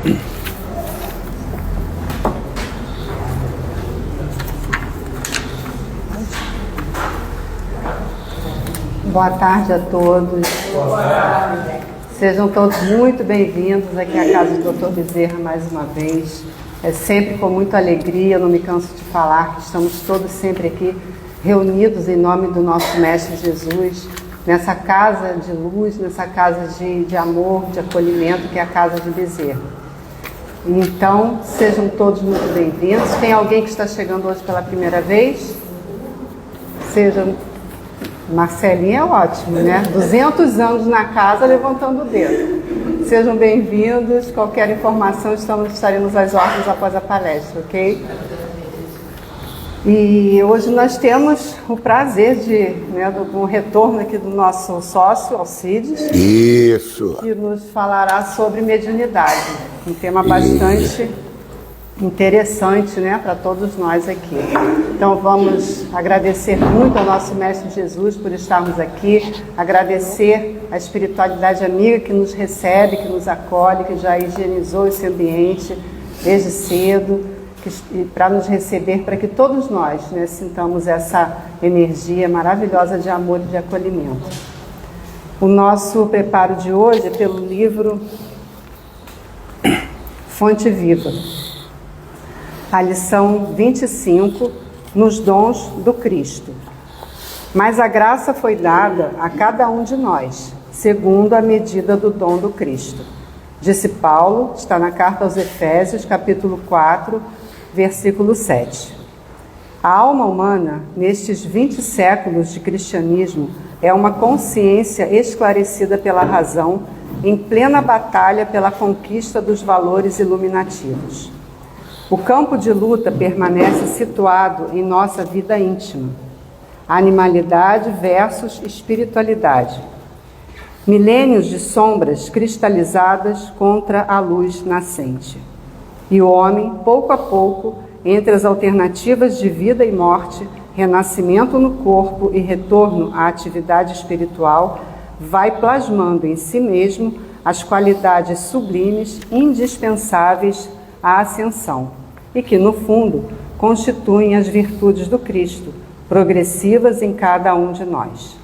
Boa tarde a todos. Boa tarde. Sejam todos muito bem-vindos aqui à casa do Dr. Bezerra mais uma vez. É sempre com muita alegria, eu não me canso de falar que estamos todos sempre aqui reunidos em nome do nosso Mestre Jesus, nessa casa de luz, nessa casa de amor, de acolhimento, que é a casa de Bezerra. Então, sejam todos muito bem-vindos. Tem alguém que está chegando hoje pela primeira vez? Marcelinha é ótimo, né? 200 anos na casa, levantando o dedo. Sejam bem-vindos. Qualquer informação, estaremos às ordens após a palestra, ok? E hoje nós temos o prazer do retorno aqui do nosso sócio, Alcides. Isso. Que nos falará sobre mediunidade. Um tema bastante interessante, né, para todos nós aqui. Então vamos agradecer muito ao nosso Mestre Jesus por estarmos aqui, agradecer a espiritualidade amiga que nos recebe, que nos acolhe, que já higienizou esse ambiente desde cedo, para nos receber, para que todos nós, né, sintamos essa energia maravilhosa de amor e de acolhimento. O nosso preparo de hoje é pelo livro Fonte Viva. A lição 25, nos dons do Cristo. Mas a graça foi dada a cada um de nós, segundo a medida do dom do Cristo. Disse Paulo, está na carta aos Efésios, capítulo 4, versículo 7. A alma humana, nestes 20 séculos de cristianismo, é uma consciência esclarecida pela razão, em plena batalha pela conquista dos valores iluminativos. O campo de luta permanece situado em nossa vida íntima. Animalidade versus espiritualidade. Milênios de sombras cristalizadas contra a luz nascente. E o homem, pouco a pouco, entre as alternativas de vida e morte, renascimento no corpo e retorno à atividade espiritual, vai plasmando em si mesmo as qualidades sublimes indispensáveis à ascensão, e que, no fundo, constituem as virtudes do Cristo, progressivas em cada um de nós.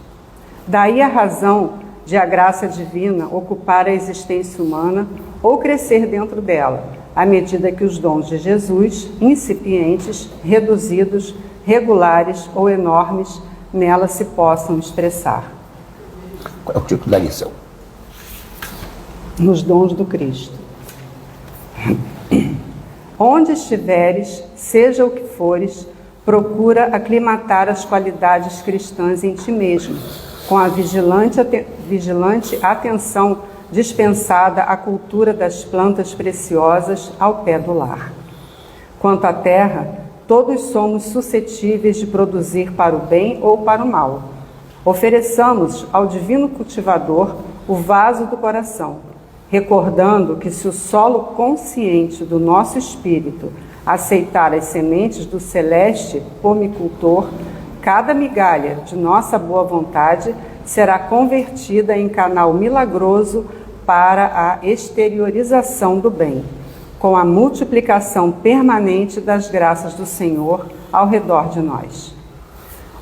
Daí a razão de a graça divina ocupar a existência humana ou crescer dentro dela, à medida que os dons de Jesus, incipientes, reduzidos, regulares ou enormes, nela se possam expressar. Qual é o título da lição? Nos dons do Cristo. Onde estiveres, seja o que fores, procura aclimatar as qualidades cristãs em ti mesmo, com a vigilante atenção dispensada à cultura das plantas preciosas ao pé do lar. Quanto à terra, todos somos suscetíveis de produzir para o bem ou para o mal. Ofereçamos ao divino cultivador o vaso do coração, recordando que se o solo consciente do nosso espírito aceitar as sementes do celeste pomicultor, cada migalha de nossa boa vontade será convertida em canal milagroso para a exteriorização do bem, com a multiplicação permanente das graças do Senhor ao redor de nós.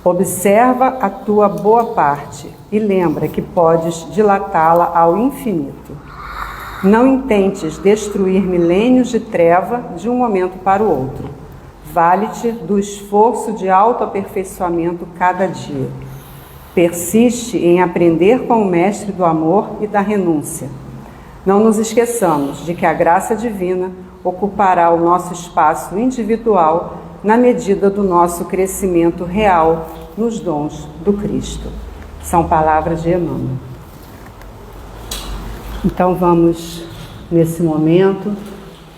Observa a tua boa parte e lembra que podes dilatá-la ao infinito. Não intentes destruir milênios de treva de um momento para o outro. Vale-te do esforço de autoaperfeiçoamento cada dia. Persiste em aprender com o Mestre do amor e da renúncia. Não nos esqueçamos de que a graça divina ocupará o nosso espaço individual na medida do nosso crescimento real nos dons do Cristo. São palavras de Emmanuel. Então vamos, nesse momento,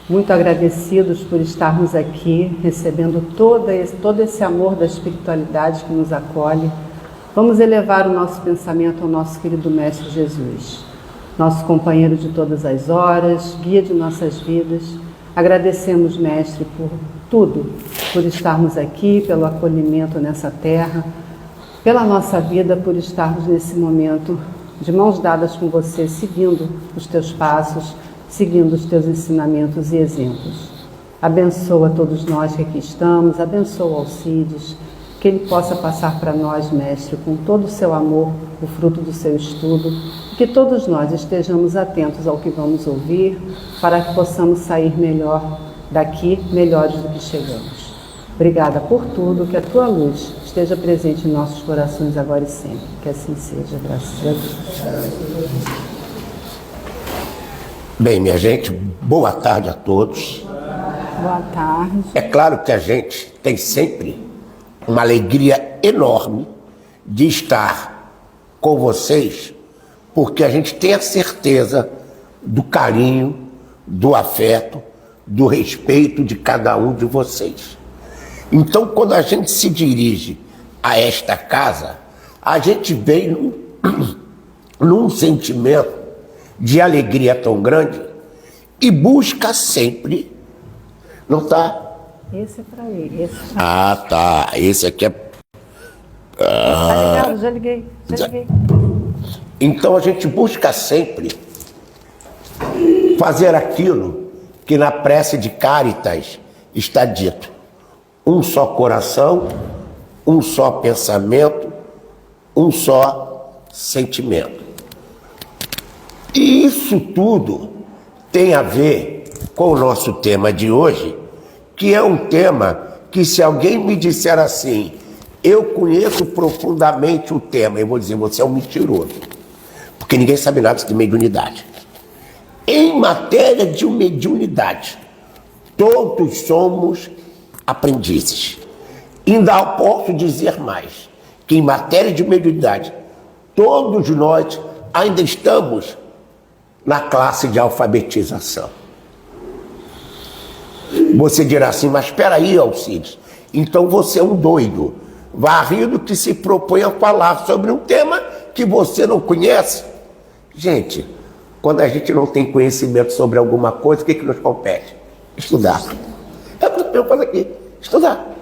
muito agradecidos por estarmos aqui, recebendo todo esse amor da espiritualidade que nos acolhe. Vamos elevar o nosso pensamento ao nosso querido Mestre Jesus, nosso companheiro de todas as horas, guia de nossas vidas. Agradecemos, Mestre, por tudo, por estarmos aqui, pelo acolhimento nessa terra, pela nossa vida, por estarmos nesse momento de mãos dadas com você, seguindo os teus passos, seguindo os teus ensinamentos e exemplos. Abençoa todos nós que aqui estamos, abençoa Alcides, que ele possa passar para nós, Mestre, com todo o seu amor, o fruto do seu estudo, e que todos nós estejamos atentos ao que vamos ouvir, para que possamos sair melhor daqui, melhores do que chegamos. Obrigada por tudo, que a tua luz esteja presente em nossos corações agora e sempre. Que assim seja, graças a Deus. Bem, minha gente, boa tarde a todos. Boa tarde. É claro que a gente tem sempre uma alegria enorme de estar com vocês, porque a gente tem a certeza do carinho, do afeto, do respeito de cada um de vocês. Então, quando a gente se dirige a esta casa, a gente vem num sentimento de alegria tão grande e busca sempre, não tá? Esse é para ele. Ah, tá. Esse aqui é... Tá ligado? Já liguei. Então a gente busca sempre fazer aquilo que na prece de Caritas está dito. Um só coração, um só pensamento, um só sentimento. E isso tudo tem a ver com o nosso tema de hoje, que é um tema que, se alguém me disser assim, eu conheço profundamente o tema, eu vou dizer, você é um mentiroso, porque ninguém sabe nada de mediunidade. Em matéria de mediunidade, todos somos aprendizes. Ainda posso dizer mais, que em matéria de mediunidade, todos nós ainda estamos na classe de alfabetização. Você dirá assim, mas espera aí, Alcides, então você é um doido, varrido que se propõe a falar sobre um tema que você não conhece. Gente, quando a gente não tem conhecimento sobre alguma coisa, o que nos compete? Estudar. É o que eu faço aqui, estudar.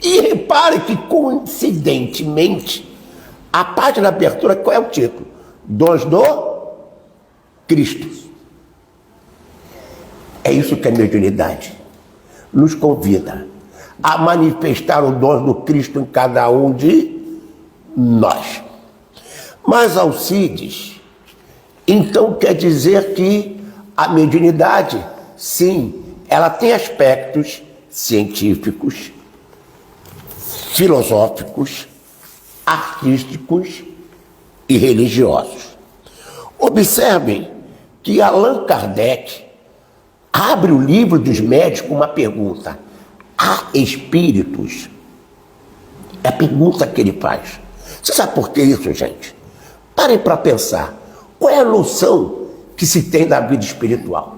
E repare que, coincidentemente, a página da abertura, qual é o título? Dons do Cristo. É isso que a mediunidade nos convida a manifestar o dom do Cristo em cada um de nós. Mas Alcides, então quer dizer que a mediunidade, sim, ela tem aspectos científicos, filosóficos, artísticos e religiosos. Observem que Allan Kardec abre o livro dos médios com uma pergunta. Há espíritos? É a pergunta que ele faz. Você sabe por que isso, gente? Parem para pensar. Qual é a noção que se tem da vida espiritual?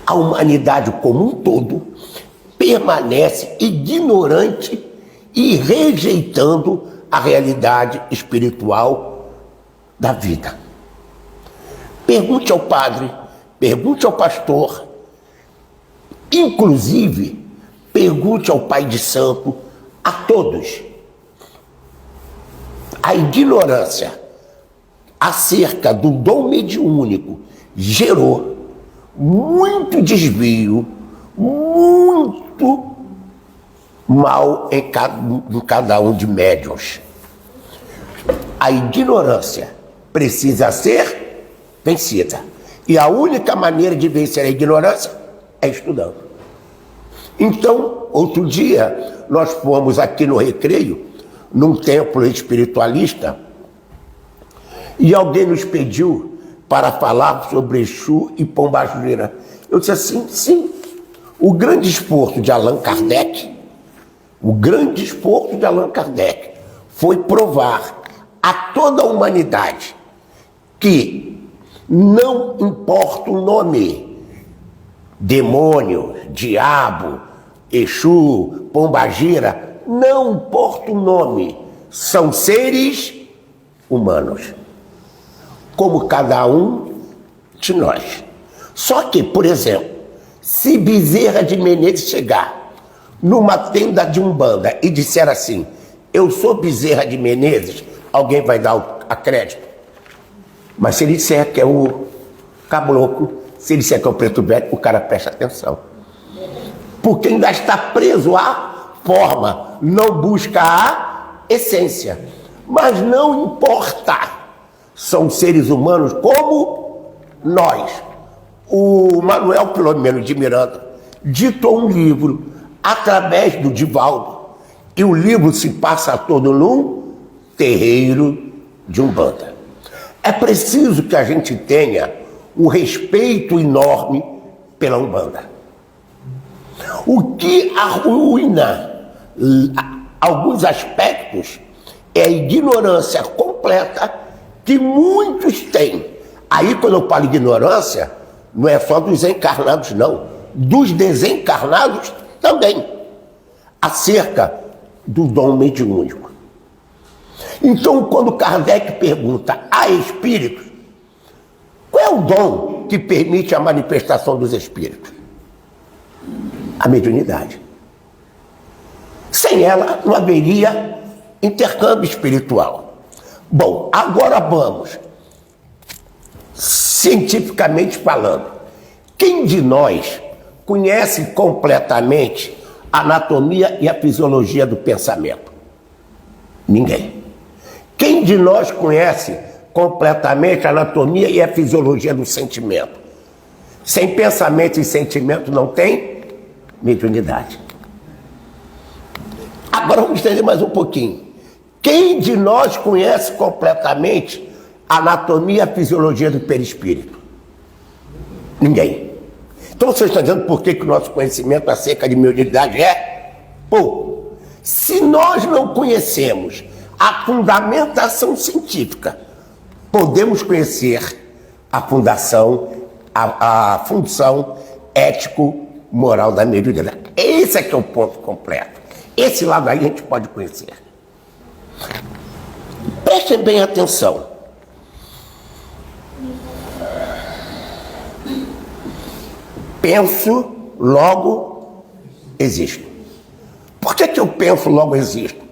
A humanidade como um todo permanece ignorante e rejeitando a realidade espiritual da vida. Pergunte ao padre, pergunte ao pastor, inclusive pergunte ao pai de santo, a todos. A ignorância acerca do dom mediúnico gerou muito desvio, muito mal em cada um de médiuns. A ignorância precisa ser vencida. E a única maneira de vencer a ignorância é estudando. Então, outro dia, nós fomos aqui no Recreio, num templo espiritualista, e alguém nos pediu para falar sobre Exu e Pombagira. Eu disse assim, sim. O grande esforço de Allan Kardec, foi provar a toda a humanidade que não importa o nome, demônio, diabo, Exu, Pombagira, não importa o nome, são seres humanos, como cada um de nós. Só que, por exemplo, se Bezerra de Menezes chegar numa tenda de Umbanda e disser assim, eu sou Bezerra de Menezes, alguém vai dar a crédito? Mas se ele disser que é o caboclo, se ele disser que é o preto velho, o cara presta atenção. Porque ainda está preso à forma, não busca a essência. Mas não importa, são seres humanos como nós. O Manuel Filomeno de Miranda ditou um livro através do Divaldo, e o livro se passa todo num terreiro de Umbanda. É preciso que a gente tenha um respeito enorme pela Umbanda. O que arruína alguns aspectos é a ignorância completa que muitos têm. Aí, quando eu falo ignorância, não é só dos encarnados, não. Dos desencarnados também. Acerca do dom mediúnico. Então, quando Kardec pergunta a espíritos, qual é o dom que permite a manifestação dos espíritos? A mediunidade. Sem ela, não haveria intercâmbio espiritual. Bom, agora vamos, cientificamente falando, quem de nós conhece completamente a anatomia e a fisiologia do pensamento? Ninguém. Quem de nós conhece completamente a anatomia e a fisiologia do sentimento? Sem pensamento e sentimento não tem mediunidade. Agora vamos entender mais um pouquinho. Quem de nós conhece completamente a anatomia e a fisiologia do perispírito? Ninguém. Então você está dizendo por que o nosso conhecimento acerca de mediunidade é pouco. Se nós não conhecemos a fundamentação científica, podemos conhecer a função ético-moral da mediunidade. Esse é que é o ponto completo. Esse lado aí a gente pode conhecer. Prestem bem atenção. Penso, logo existo. Por que eu penso, logo existo?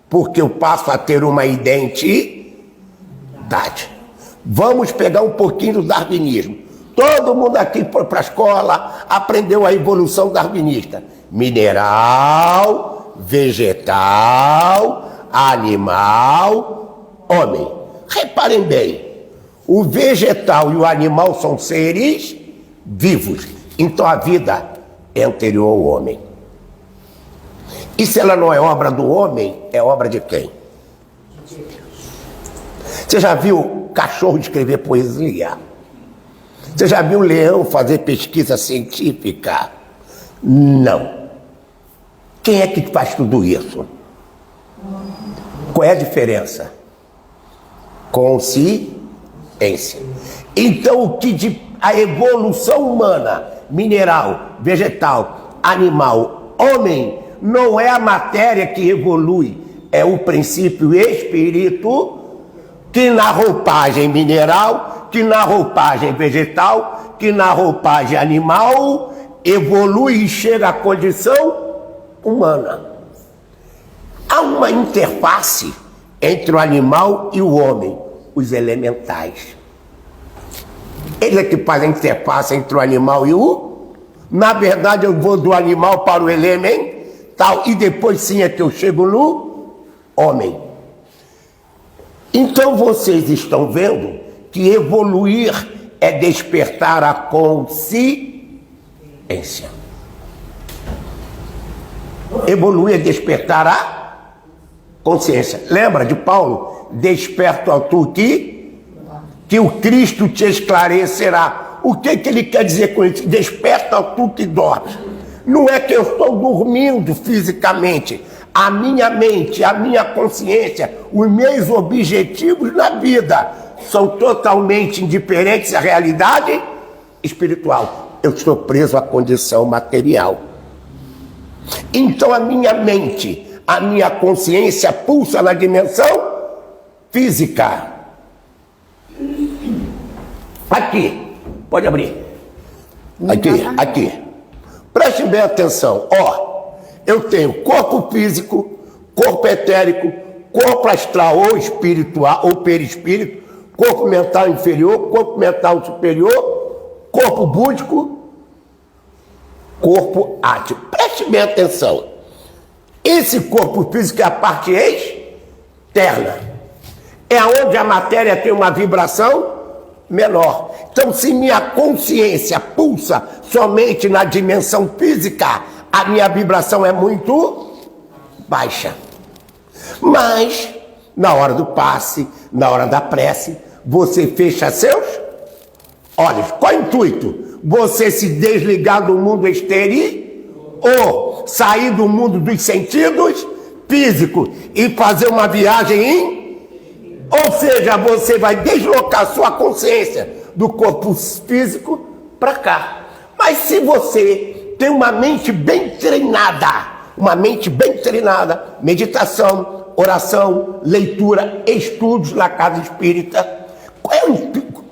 Porque eu passo a ter uma identidade. Vamos pegar um pouquinho do darwinismo. Todo mundo aqui foi para a escola, aprendeu a evolução darwinista. Mineral, vegetal, animal, homem. Reparem bem, o vegetal e o animal são seres vivos. Então a vida é anterior ao homem. E se ela não é obra do homem, é obra de quem? Você já viu cachorro escrever poesia? Você já viu leão fazer pesquisa científica? Não. Quem é que faz tudo isso? Qual é a diferença? Consciência. Então, a evolução humana, mineral, vegetal, animal, homem, não é a matéria que evolui, é o princípio espírito que na roupagem mineral, que na roupagem vegetal, que na roupagem animal, evolui e chega à condição humana. Há uma interface entre o animal e o homem, os elementais. Ele é que faz a interface entre o animal e o... Na verdade, eu vou do animal para o elemental e depois sim é que eu chego no homem. Então vocês estão vendo que evoluir é despertar a consciência. Evoluir é despertar a consciência. Lembra de Paulo? Desperta a tu que o Cristo te esclarecerá. O que ele quer dizer com isso? Desperta a tu que dormes. Não é que eu estou dormindo fisicamente. A minha mente, a minha consciência, os meus objetivos na vida são totalmente indiferentes à realidade espiritual. Eu estou preso à condição material. Então a minha mente, a minha consciência pulsa na dimensão física. Aqui, pode abrir. Aqui. Preste bem atenção. Eu tenho corpo físico, corpo etérico, corpo astral ou espiritual ou perispírito, corpo mental inferior, corpo mental superior, corpo búdico, corpo ático. Preste bem atenção. Esse corpo físico é a parte externa. É onde a matéria tem uma vibração menor. Então, se minha consciência pulsa somente na dimensão física, a minha vibração é muito baixa. Mas, na hora do passe, na hora da prece, você fecha seus olhos. Qual é o intuito? Você se desligar do mundo exterior ou sair do mundo dos sentidos físicos e fazer uma viagem ou seja, você vai deslocar sua consciência do corpo físico para cá. Mas se você tem uma mente bem treinada, meditação, oração, leitura, estudos na casa espírita,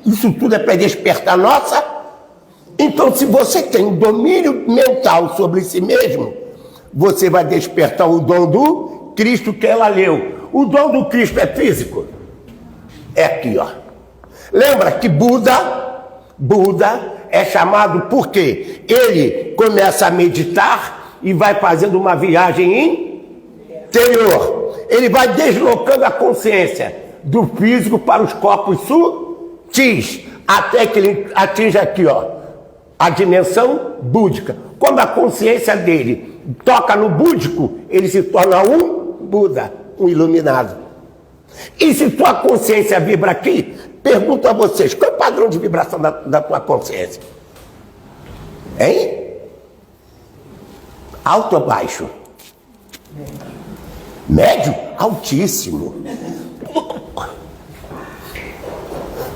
isso tudo é para despertar nossa. Então, se você tem um domínio mental sobre si mesmo, você vai despertar o dom do Cristo que ela leu. O dom do Cristo é físico? É aqui, ó. Lembra que Buda é chamado porque ele começa a meditar e vai fazendo uma viagem interior. Ele vai deslocando a consciência do físico para os corpos sutis, até que ele atinja aqui, ó, a dimensão búdica. Quando a consciência dele toca no búdico, ele se torna um Buda, um iluminado. E se tua consciência vibra aqui, pergunto a vocês, qual é o padrão de vibração da tua consciência? Hein? Alto ou baixo? Médio? Altíssimo.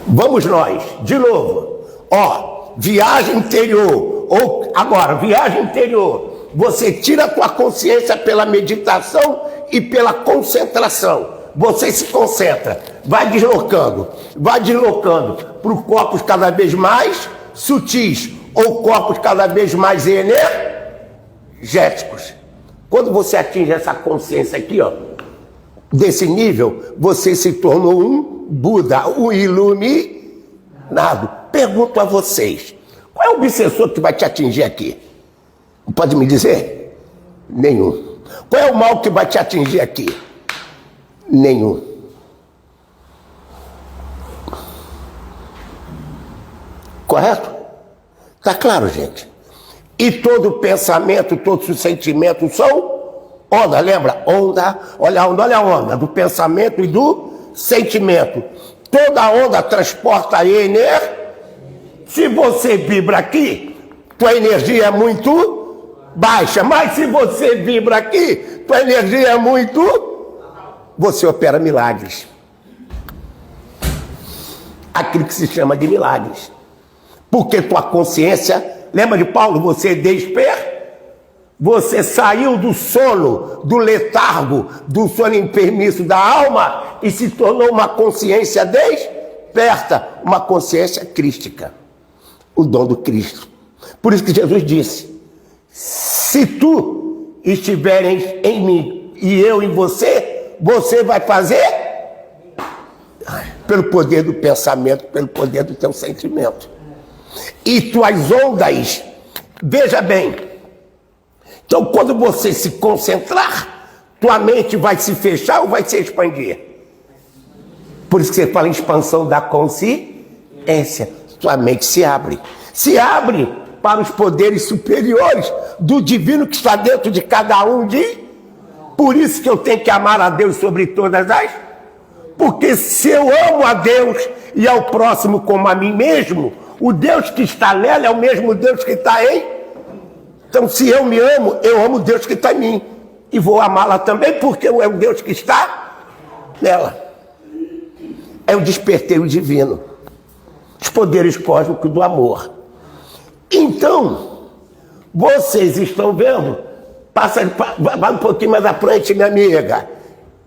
Vamos nós, de novo. Ó, viagem interior. Ou agora, viagem interior. Você tira a tua consciência pela meditação e pela concentração. Você se concentra, vai deslocando para os corpos cada vez mais sutis ou corpos cada vez mais energéticos. Quando você atinge essa consciência aqui, ó, desse nível, você se tornou um Buda, um iluminado. Pergunto a vocês, qual é o obsessor que vai te atingir aqui? Pode me dizer? Nenhum. Qual é o mal que vai te atingir aqui? Nenhum. Correto? Tá claro, gente? E todo pensamento, todos os sentimentos são onda, lembra? Onda, olha a onda do pensamento e do sentimento. Toda onda transporta energia. Se você vibra aqui, tua energia é muito baixa. Mas se você vibra aqui, tua energia é muito... Você opera milagres. Aquilo que se chama de milagres. Porque tua consciência, lembra de Paulo, você saiu do sono, do letargo, do sono enfermiço da alma e se tornou uma consciência desperta, uma consciência crística. O dom do Cristo. Por isso que Jesus disse, se tu estiveres em mim e eu em você, você vai fazer pelo poder do pensamento, pelo poder do teu sentimento. E tuas ondas, veja bem, então quando você se concentrar, tua mente vai se fechar ou vai se expandir? Por isso que você fala em expansão da consciência. Tua mente se abre para os poderes superiores do divino que está dentro de cada um de... Por isso que eu tenho que amar a Deus sobre todas as... Porque se eu amo a Deus e ao próximo como a mim mesmo, o Deus que está nela é o mesmo Deus que está em... Então, se eu me amo, eu amo o Deus que está em mim. E vou amá-la também porque é o Deus que está nela. É o desperteiro divino. Os poderes cósmicos do amor. Então, vocês estão vendo... Vai um pouquinho mais à frente, minha amiga,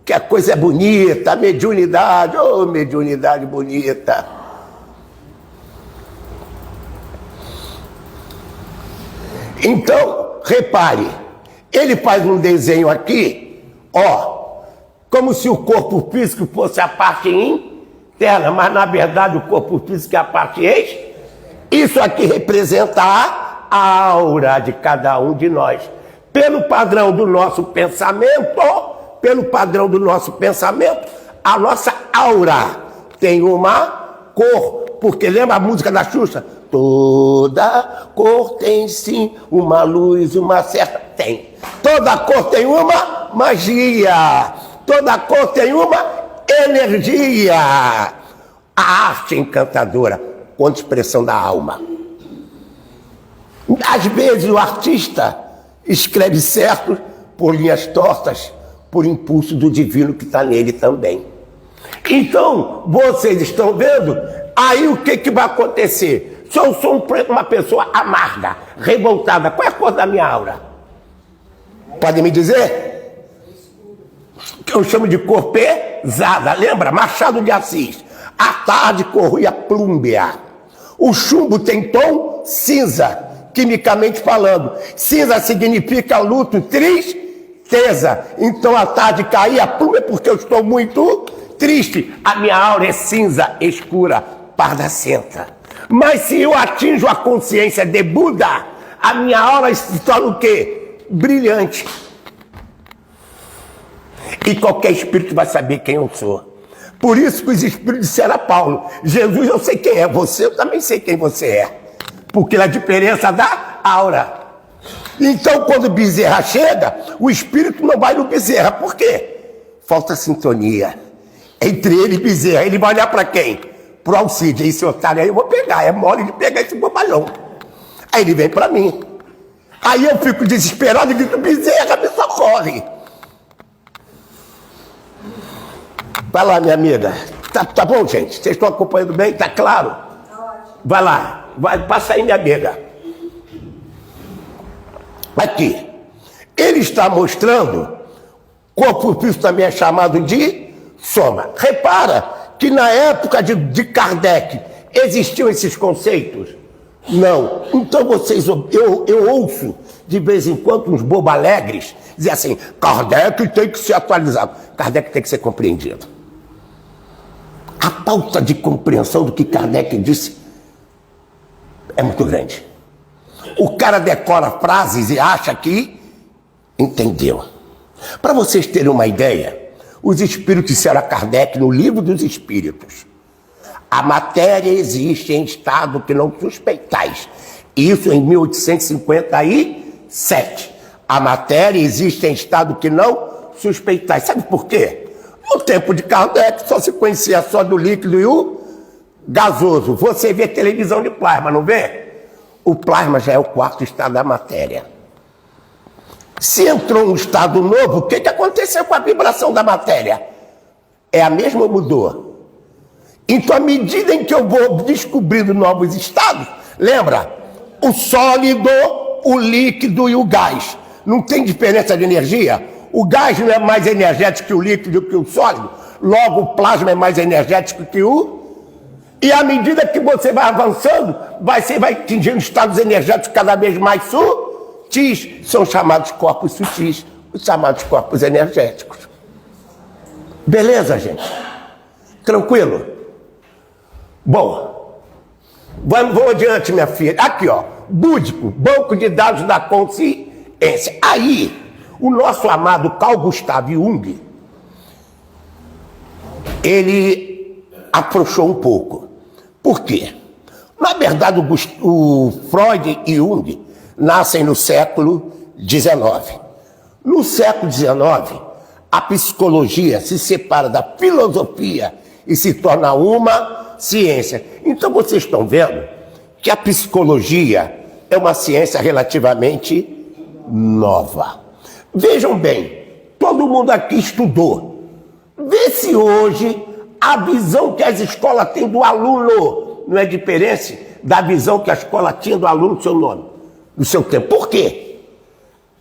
que a coisa é bonita, a mediunidade, oh, mediunidade bonita. Então, repare, ele faz um desenho aqui, ó, como se o corpo físico fosse a parte externa, mas na verdade o corpo físico é a parte externa. Isso aqui representa a aura de cada um de nós. Pelo padrão do nosso pensamento, a nossa aura tem uma cor. Porque lembra a música da Xuxa? Toda cor tem sim uma luz, uma certa... Tem. Toda cor tem uma magia. Toda cor tem uma energia. A arte encantadora, com expressão da alma. Às vezes o artista escreve certo por linhas tortas, por impulso do divino que está nele também. Então, vocês estão vendo? Aí o que vai acontecer? Se eu sou uma pessoa amarga, revoltada, qual é a cor da minha aura? Podem me dizer? Que eu chamo de cor pesada. Lembra? Machado de Assis. À tarde corria plúmbea. O chumbo tem tom cinza, quimicamente falando. Cinza significa luto, tristeza. Então à tarde caía plúmbea porque eu estou muito triste. A minha aura é cinza, escura, pardacenta. Mas se eu atinjo a consciência de Buda, a minha aura se torna o quê? Brilhante. E qualquer espírito vai saber quem eu sou. Por isso que os espíritos disseram a Paulo: Jesus, eu sei quem é você, eu também sei quem você é. Porque é a diferença da aura. Então, quando Bezerra chega, o espírito não vai no Bezerra. Por quê? Falta sintonia entre ele e Bezerra. Ele vai olhar para quem? Pro Alcide. Esse otário aí eu vou pegar. É mole de pegar esse bobalhão. Aí ele vem para mim. Aí eu fico desesperado e grito: Bezerra, me socorre. Vai lá, minha amiga. Tá bom, gente? Vocês estão acompanhando bem? Tá claro? Vai lá. Vai, passa aí, minha amiga. Aqui. Ele está mostrando, corpo físico também é chamado de soma. Repara que na época de Kardec existiam esses conceitos? Não. Então eu ouço de vez em quando uns bobalegres dizer assim: Kardec tem que ser atualizado. Kardec tem que ser compreendido. A falta de compreensão do que Kardec disse é muito grande. O cara decora frases e acha que entendeu. Para vocês terem uma ideia, os espíritos disseram a Kardec no Livro dos Espíritos: a matéria existe em estado que não suspeitais. Isso em 1857. A matéria existe em estado que não suspeitais. Sabe por quê? No tempo de Kardec só se conhecia só do líquido e o gasoso. Você vê televisão de plasma, não vê? O plasma já é o quarto estado da matéria. Se entrou um estado novo, o que aconteceu com a vibração da matéria? É a mesma ou mudou? Então, à medida em que eu vou descobrindo novos estados, lembra? O sólido, o líquido e o gás. Não tem diferença de energia? O gás não é mais energético que o líquido, que o sólido. Logo, o plasma é mais energético que o... E à medida que você vai avançando, você vai atingindo estados energéticos cada vez mais sutis. São chamados corpos sutis, os chamados corpos energéticos. Beleza, gente? Tranquilo? Bom, vamos adiante, minha filha. Aqui, ó, Búdico, Banco de Dados da Consciência. Aí, o nosso amado Carl Gustav Jung, ele afrouxou um pouco. Por quê? Na verdade, o Freud e Jung nascem no século XIX. No século XIX, a psicologia se separa da filosofia e se torna uma ciência. Então vocês estão vendo que a psicologia é uma ciência relativamente nova. Vejam bem, todo mundo aqui estudou. Vê se hoje a visão que as escolas têm do aluno não é diferente da visão que a escola tinha do aluno do seu nome, do seu tempo. Por quê?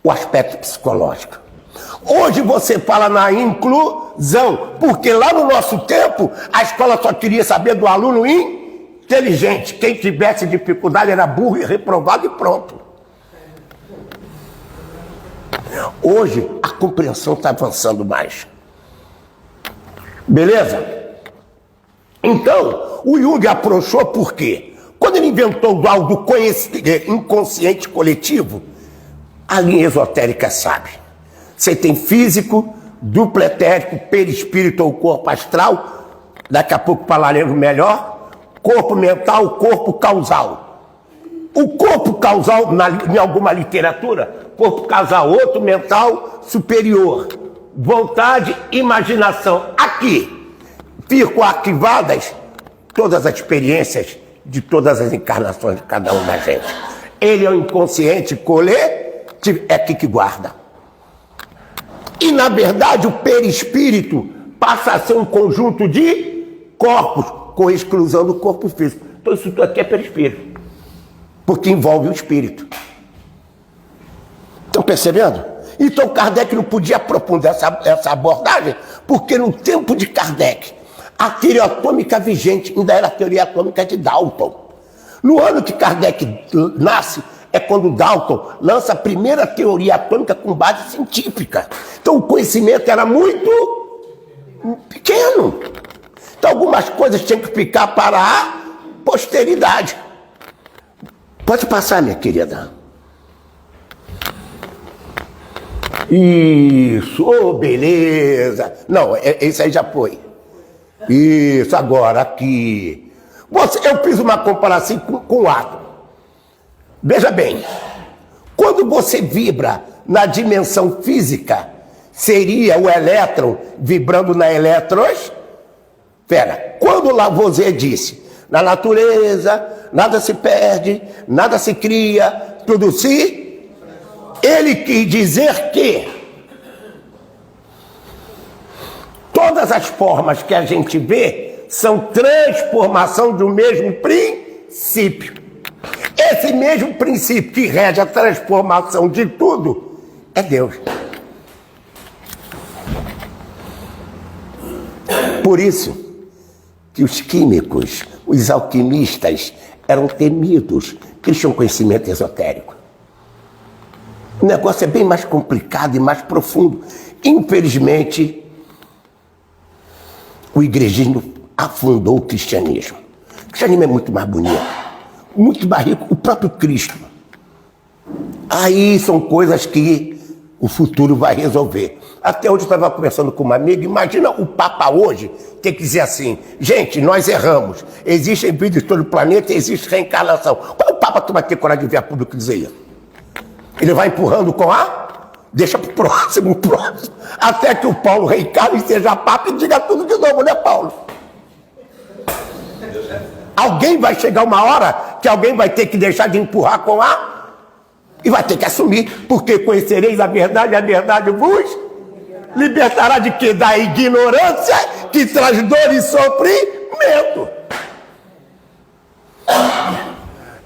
O aspecto psicológico. Hoje você fala na inclusão, porque lá no nosso tempo a escola só queria saber do aluno inteligente. Quem tivesse dificuldade era burro e reprovado e pronto. Hoje a compreensão está avançando mais. Beleza? Então, o Jung approchou por quê? Quando ele inventou o tal do inconsciente coletivo, a linha esotérica sabe. Você tem físico, duplo etérico, perispírito ou corpo astral, daqui a pouco falaremos melhor, corpo mental, corpo causal. O corpo causal, em alguma literatura, corpo causal, outro mental superior, vontade, imaginação. Aqui ficam arquivadas todas as experiências de todas as encarnações de cada um da gente. Ele é o inconsciente coletivo, é aqui que guarda. E, na verdade, o perispírito passa a ser um conjunto de corpos, com exclusão do corpo físico. Então, isso tudo aqui é perispírito, porque envolve o espírito. Estão percebendo? Então, Kardec não podia aprofundar essa abordagem, porque no tempo de Kardec, a teoria atômica vigente ainda era a teoria atômica de Dalton. No ano que Kardec nasce, é quando Dalton lança a primeira teoria atômica com base científica. Então o conhecimento era muito pequeno. Então algumas coisas tinham que ficar para a posteridade. Pode passar, minha querida. Isso, oh, beleza. Não, esse aí já foi. Isso, agora aqui. Eu fiz uma comparação com o átomo. Veja bem, quando você vibra na dimensão física, seria o elétron vibrando na eletrosfera. Quando Lavoisier disse, na natureza, nada se perde, nada se cria, tudo se... Ele quis dizer que todas as formas que a gente vê são transformação do mesmo princípio. Esse mesmo princípio que rege a transformação de tudo é Deus. Por isso que os químicos, os alquimistas eram temidos, porque eles tinham conhecimento esotérico. O negócio é bem mais complicado e mais profundo. Infelizmente, o igrejismo afundou o cristianismo. O cristianismo é muito mais bonito, muito mais rico, o próprio Cristo. Aí são coisas que o futuro vai resolver. Até hoje eu estava conversando com uma amiga, imagina o Papa hoje ter que dizer assim, gente, nós erramos, existem vidas em todo o planeta, existe reencarnação. Qual o Papa que vai ter coragem de vir a público dizer isso? Ele vai empurrando com a... Deixa pro próximo. Até que o Paulo reencarne e seja Papa e diga tudo de novo, né, Paulo? Alguém vai chegar uma hora que alguém vai ter que deixar de empurrar com a... E vai ter que assumir, porque conhecereis a verdade vos libertará de quê? Da ignorância que traz dor e sofrimento.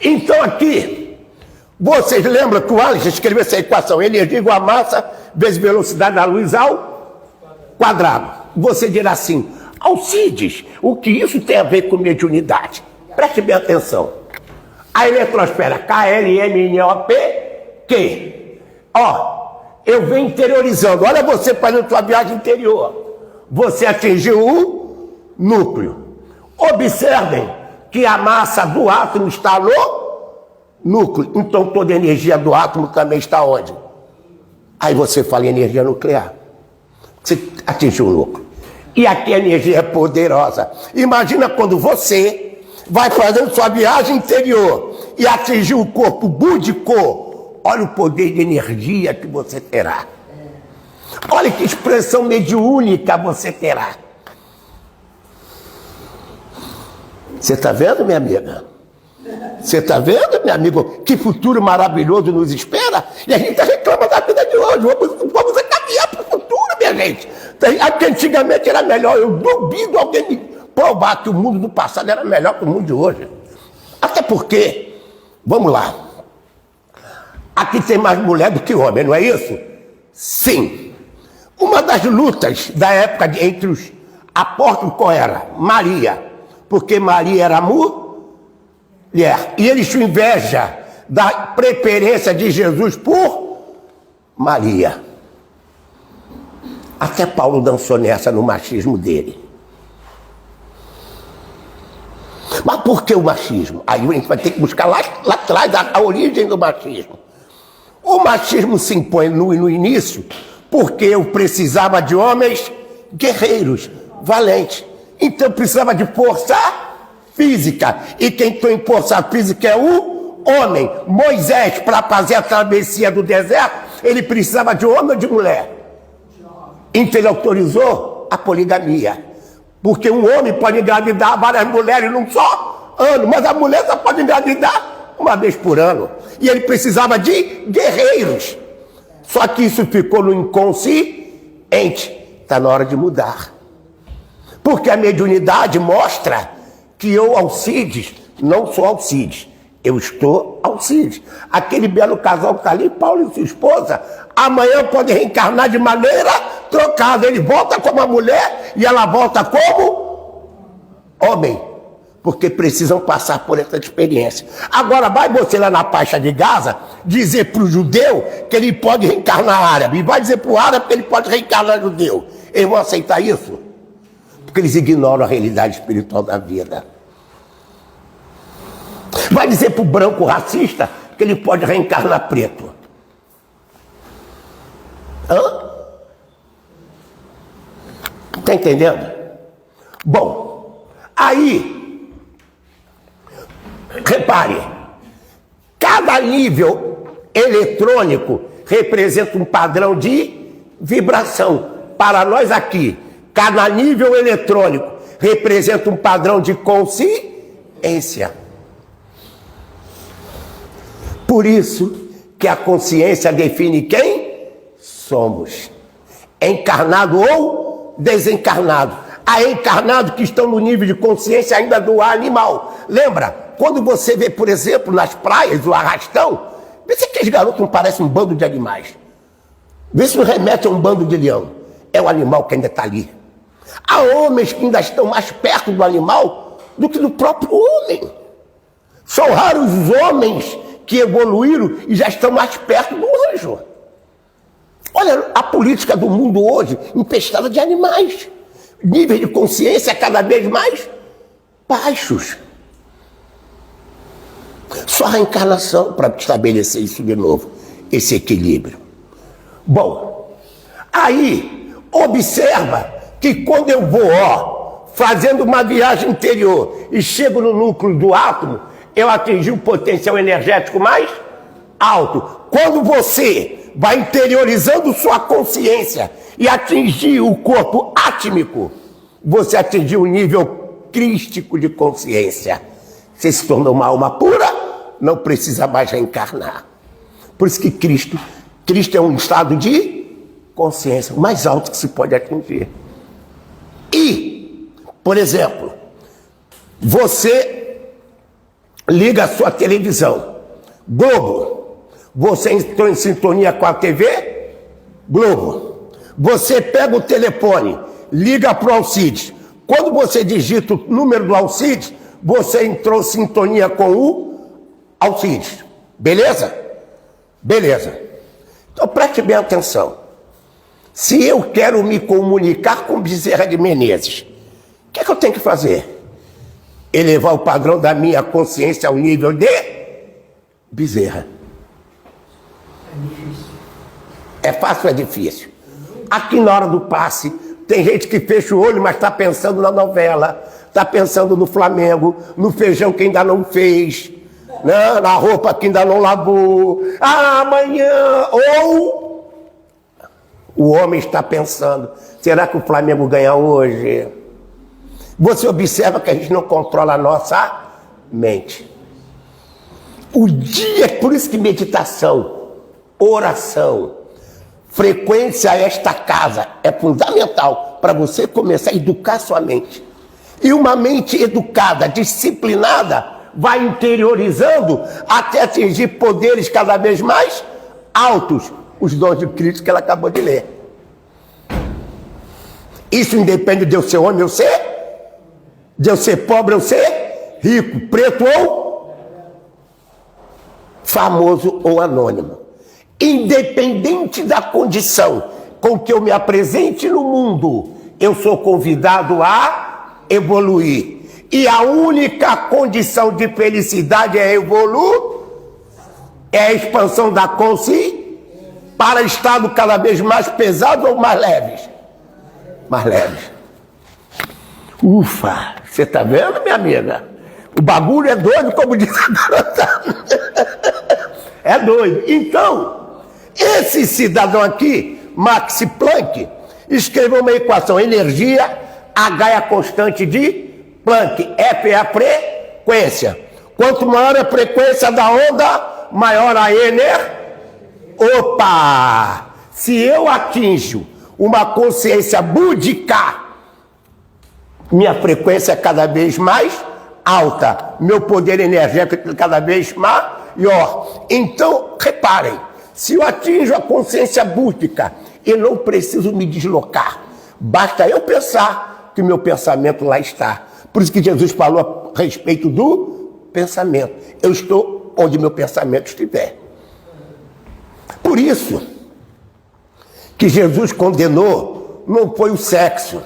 Então aqui, vocês lembram que o Alice escreveu essa equação, energia igual a massa vezes velocidade da luz ao quadrado. Você dirá assim, Alcides, o que isso tem a ver com mediunidade? Preste bem atenção. A eletrosfera KLMNOP, que, eu venho interiorizando. Olha você fazendo sua viagem interior. Você atingiu o núcleo. Observem que a massa do átomo está no núcleo. Então toda a energia do átomo também está onde? Aí você fala em energia nuclear. Você atingiu o núcleo. E aqui a energia é poderosa. Imagina quando você vai fazendo sua viagem interior e atingir o corpo búdico. Olha o poder de energia que você terá. Olha que expressão mediúnica você terá. Você está vendo, minha amiga? Você está vendo, meu amigo? Que futuro maravilhoso nos espera? E a gente reclama da vida de hoje. Vamos caminhar para o futuro, minha gente. Porque antigamente era melhor. Eu duvido alguém me provar que o mundo do passado era melhor que o mundo de hoje. Até porque, vamos lá, aqui tem mais mulher do que homem, não é isso? Sim. Uma das lutas da época entre os apóstolos qual era? Maria. Porque Maria era mulher. E eles tinham inveja da preferência de Jesus por Maria. Até Paulo dançou nessa no machismo dele. Mas por que o machismo? Aí a gente vai ter que buscar lá atrás a origem do machismo. O machismo se impõe no início porque eu precisava de homens guerreiros, valentes. Então eu precisava de força física. E quem tem força física é o homem. Moisés, para fazer a travessia do deserto, ele precisava de homem ou de mulher? Então ele autorizou a poligamia. Porque um homem pode engravidar várias mulheres num só ano, mas a mulher só pode engravidar uma vez por ano. E ele precisava de guerreiros. Só que isso ficou no inconsciente. Está na hora de mudar. Porque a mediunidade mostra que eu, Alcides, não sou Alcides. Eu estou Alcides. Aquele belo casal que está ali, Paulo e sua esposa, amanhã pode reencarnar de maneira trocada. Ele volta como a mulher e ela volta como homem. Porque precisam passar por essa experiência. Agora vai você lá na faixa de Gaza dizer para o judeu que ele pode reencarnar árabe. E vai dizer para o árabe que ele pode reencarnar judeu. Eles vão aceitar isso? Porque eles ignoram a realidade espiritual da vida. Vai dizer para o branco racista que ele pode reencarnar preto. Hã? Está entendendo? Bom, aí, repare, cada nível eletrônico representa um padrão de vibração. Para nós aqui, cada nível eletrônico representa um padrão de consciência. Por isso que a consciência define quem somos. Encarnado ou desencarnado. Há encarnados que estão no nível de consciência ainda do animal. Lembra? Quando você vê, por exemplo, nas praias, o arrastão, vê se aqueles garotos não parecem um bando de animais. Vê se não remete a um bando de leão. É o animal que ainda está ali. Há homens que ainda estão mais perto do animal do que do próprio homem. São raros os homens que evoluíram e já estão mais perto do anjo. Olha a política do mundo hoje, empestada de animais. Níveis de consciência cada vez mais baixos. Só a reencarnação para estabelecer isso de novo, esse equilíbrio. Bom, aí observa que quando eu vou, fazendo uma viagem interior e chego no núcleo do átomo, eu atingi um potencial energético mais alto. Quando você vai interiorizando sua consciência e atingir o corpo átmico, você atingiu um nível crístico de consciência. Você se tornou uma alma pura, não precisa mais reencarnar. Por isso que Cristo é um estado de consciência, o mais alto que se pode atingir. E, por exemplo, você liga a sua televisão, Globo. Você entrou em sintonia com a TV, Globo. Você pega o telefone, liga para o Alcides. Quando você digita o número do Alcides, você entrou em sintonia com o Alcides. Beleza? Beleza. Então preste bem atenção. Se eu quero me comunicar com Bezerra de Menezes, o que é que eu tenho que fazer? Elevar o padrão da minha consciência ao nível de Bezerra. É fácil ou é difícil? Aqui na hora do passe, tem gente que fecha o olho, mas está pensando na novela, está pensando no Flamengo, no feijão que ainda não fez, né? Na roupa que ainda não lavou, amanhã, ou o homem está pensando, será que o Flamengo ganha hoje? Você observa que a gente não controla a nossa mente. O dia, por isso que meditação, oração, frequência a esta casa é fundamental para você começar a educar sua mente. E uma mente educada, disciplinada, vai interiorizando até atingir poderes cada vez mais altos, os dons de Cristo que ela acabou de ler. Isso independe de eu ser homem ou ser, de eu ser pobre ou ser rico, preto ou famoso ou anônimo. Independente da condição com que eu me apresente no mundo, eu sou convidado a evoluir. E a única condição de felicidade é a expansão da consciência para estado cada vez mais pesado ou mais leves? Mais leves. Ufa, você tá vendo, minha amiga? O bagulho é doido, como diz a garota. É doido. Então, esse cidadão aqui, Max Planck, escreveu uma equação: energia, H é a constante de Planck, F é a frequência. Quanto maior a frequência da onda, maior a energia. Opa! Se eu atinjo uma consciência búdica, minha frequência é cada vez mais alta, meu poder energético é cada vez maior. Então, reparem, se eu atinjo a consciência búdica, eu não preciso me deslocar, basta eu pensar que o meu pensamento lá está. Por isso que Jesus falou a respeito do pensamento. Eu estou onde meu pensamento estiver. Por isso que Jesus condenou não foi o sexo,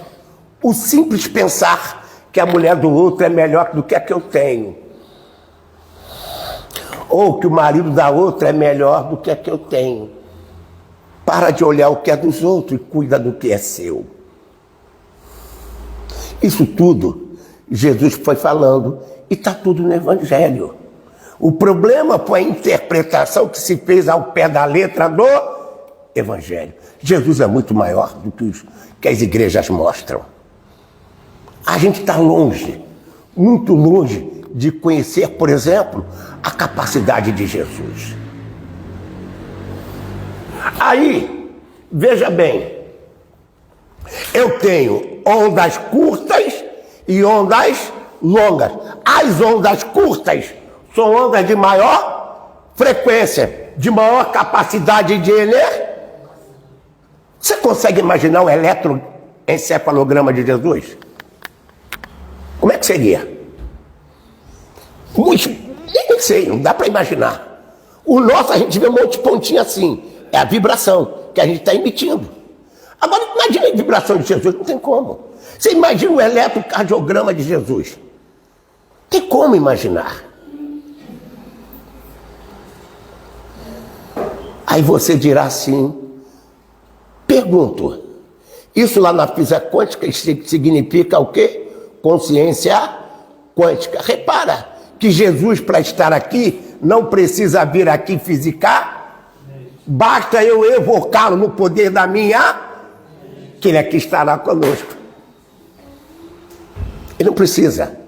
o simples pensar que a mulher do outro é melhor do que a que eu tenho, ou que o marido da outra é melhor do que a que eu tenho. Para de olhar o que é dos outros e cuida do que é seu. Isso tudo Jesus foi falando e está tudo no Evangelho. O problema foi a interpretação que se fez ao pé da letra do Evangelho. Jesus é muito maior do que as igrejas mostram. A gente está longe, muito longe de conhecer, por exemplo, a capacidade de Jesus. Aí, veja bem, eu tenho ondas curtas e ondas longas. As ondas curtas são ondas de maior frequência, de maior capacidade de energia. Você consegue imaginar o eletroencefalograma de Jesus? Como é que seria? Nem sei, não dá para imaginar. O nosso, a gente vê um monte de pontinha assim. É a vibração que a gente está emitindo. Agora, imagine a vibração de Jesus, não tem como. Você imagina o eletrocardiograma de Jesus. Tem como imaginar. Aí você dirá assim, pergunto, isso lá na física quântica significa o quê? Consciência quântica. Repara que Jesus, para estar aqui, não precisa vir aqui fisicar, basta eu evocá-lo no poder da minha, que ele aqui estará conosco. Ele não precisa.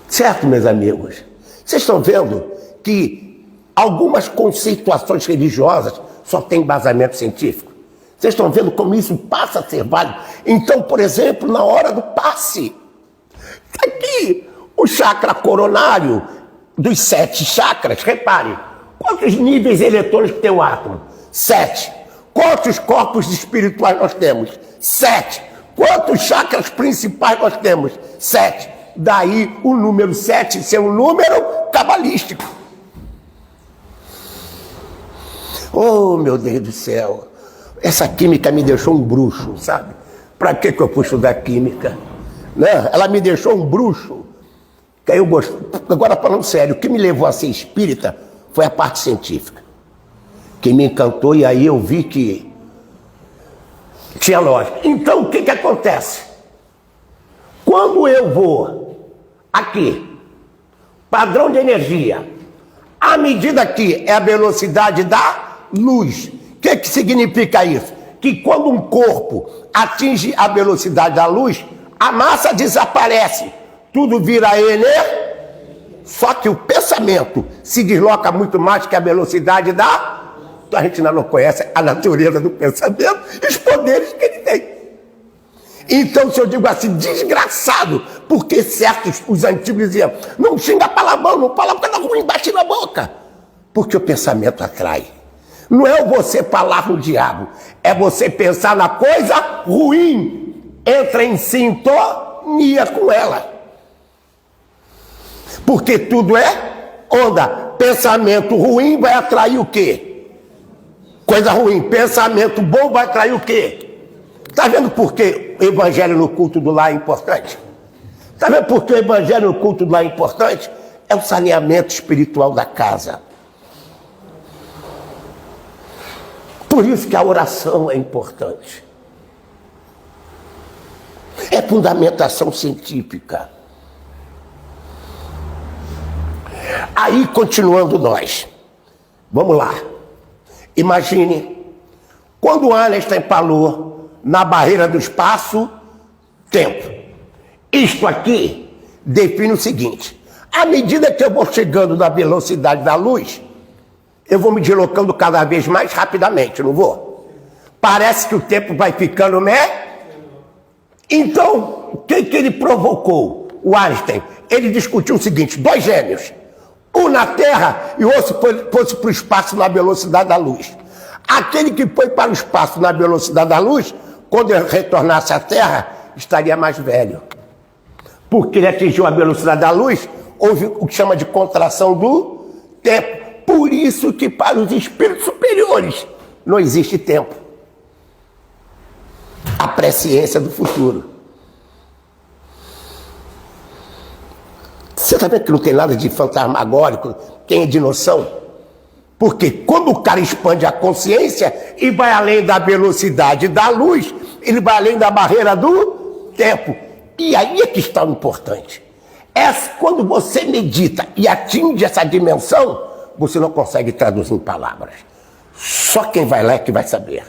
Certo, meus amigos? Vocês estão vendo que algumas conceituações religiosas só têm embasamento científico? Vocês estão vendo como isso passa a ser válido? Então, por exemplo, na hora do passe, aqui, o chakra coronário dos 7 chakras, repare, quantos níveis eletrônicos tem o átomo? 7. Quantos corpos espirituais nós temos? 7. Quantos chakras principais nós temos? 7. Daí o número 7 ser um número cabalístico. Oh, meu Deus do céu. Essa química me deixou um bruxo, sabe? Para que eu fui estudar química? Né? Ela me deixou um bruxo. Que aí eu gosto. Agora, falando sério, o que me levou a ser espírita foi a parte científica. Que me encantou e aí eu vi que tinha lógica. Então, o que acontece? Quando eu vou aqui, padrão de energia, a medida aqui é a velocidade da luz. O que significa isso? Que quando um corpo atinge a velocidade da luz, a massa desaparece, tudo vira energia, só que o pensamento se desloca muito mais que a velocidade da... A gente ainda não conhece a natureza do pensamento e os poderes que ele tem. Então, se eu digo assim, desgraçado, porque certos, os antigos diziam, não xinga palavrão, não fala porque dá ruim, bate na boca. Porque o pensamento atrai. Não é você falar no diabo, é você pensar na coisa ruim, entra em sintonia com ela. Porque tudo é onda. Pensamento ruim vai atrair o quê? Coisa ruim. Pensamento bom vai atrair o quê? Está vendo por que o evangelho no culto do lar é importante? Sabe por que o evangelho no culto não é importante? É o saneamento espiritual da casa. Por isso que a oração é importante. É fundamentação científica. Aí, continuando nós. Vamos lá. Imagine, quando Einstein falou na barreira do espaço-tempo. Isto aqui define o seguinte. À medida que eu vou chegando na velocidade da luz, eu vou me deslocando cada vez mais rapidamente, não vou? Parece que o tempo vai ficando, né? Então, o que ele provocou? O Einstein, ele discutiu o seguinte, dois gêmeos, um na Terra e o outro fosse para o espaço na velocidade da luz. Aquele que foi para o espaço na velocidade da luz, quando ele retornasse à Terra, estaria mais velho. Porque ele atingiu a velocidade da luz, houve o que chama de contração do tempo. Por isso que para os espíritos superiores não existe tempo. A presciência do futuro. Você está vendo que não tem nada de fantasmagórico? Quem é de noção? Porque quando o cara expande a consciência e vai além da velocidade da luz, ele vai além da barreira do tempo. E aí é que está o importante. Quando você medita e atinge essa dimensão, você não consegue traduzir em palavras. Só quem vai lá é que vai saber.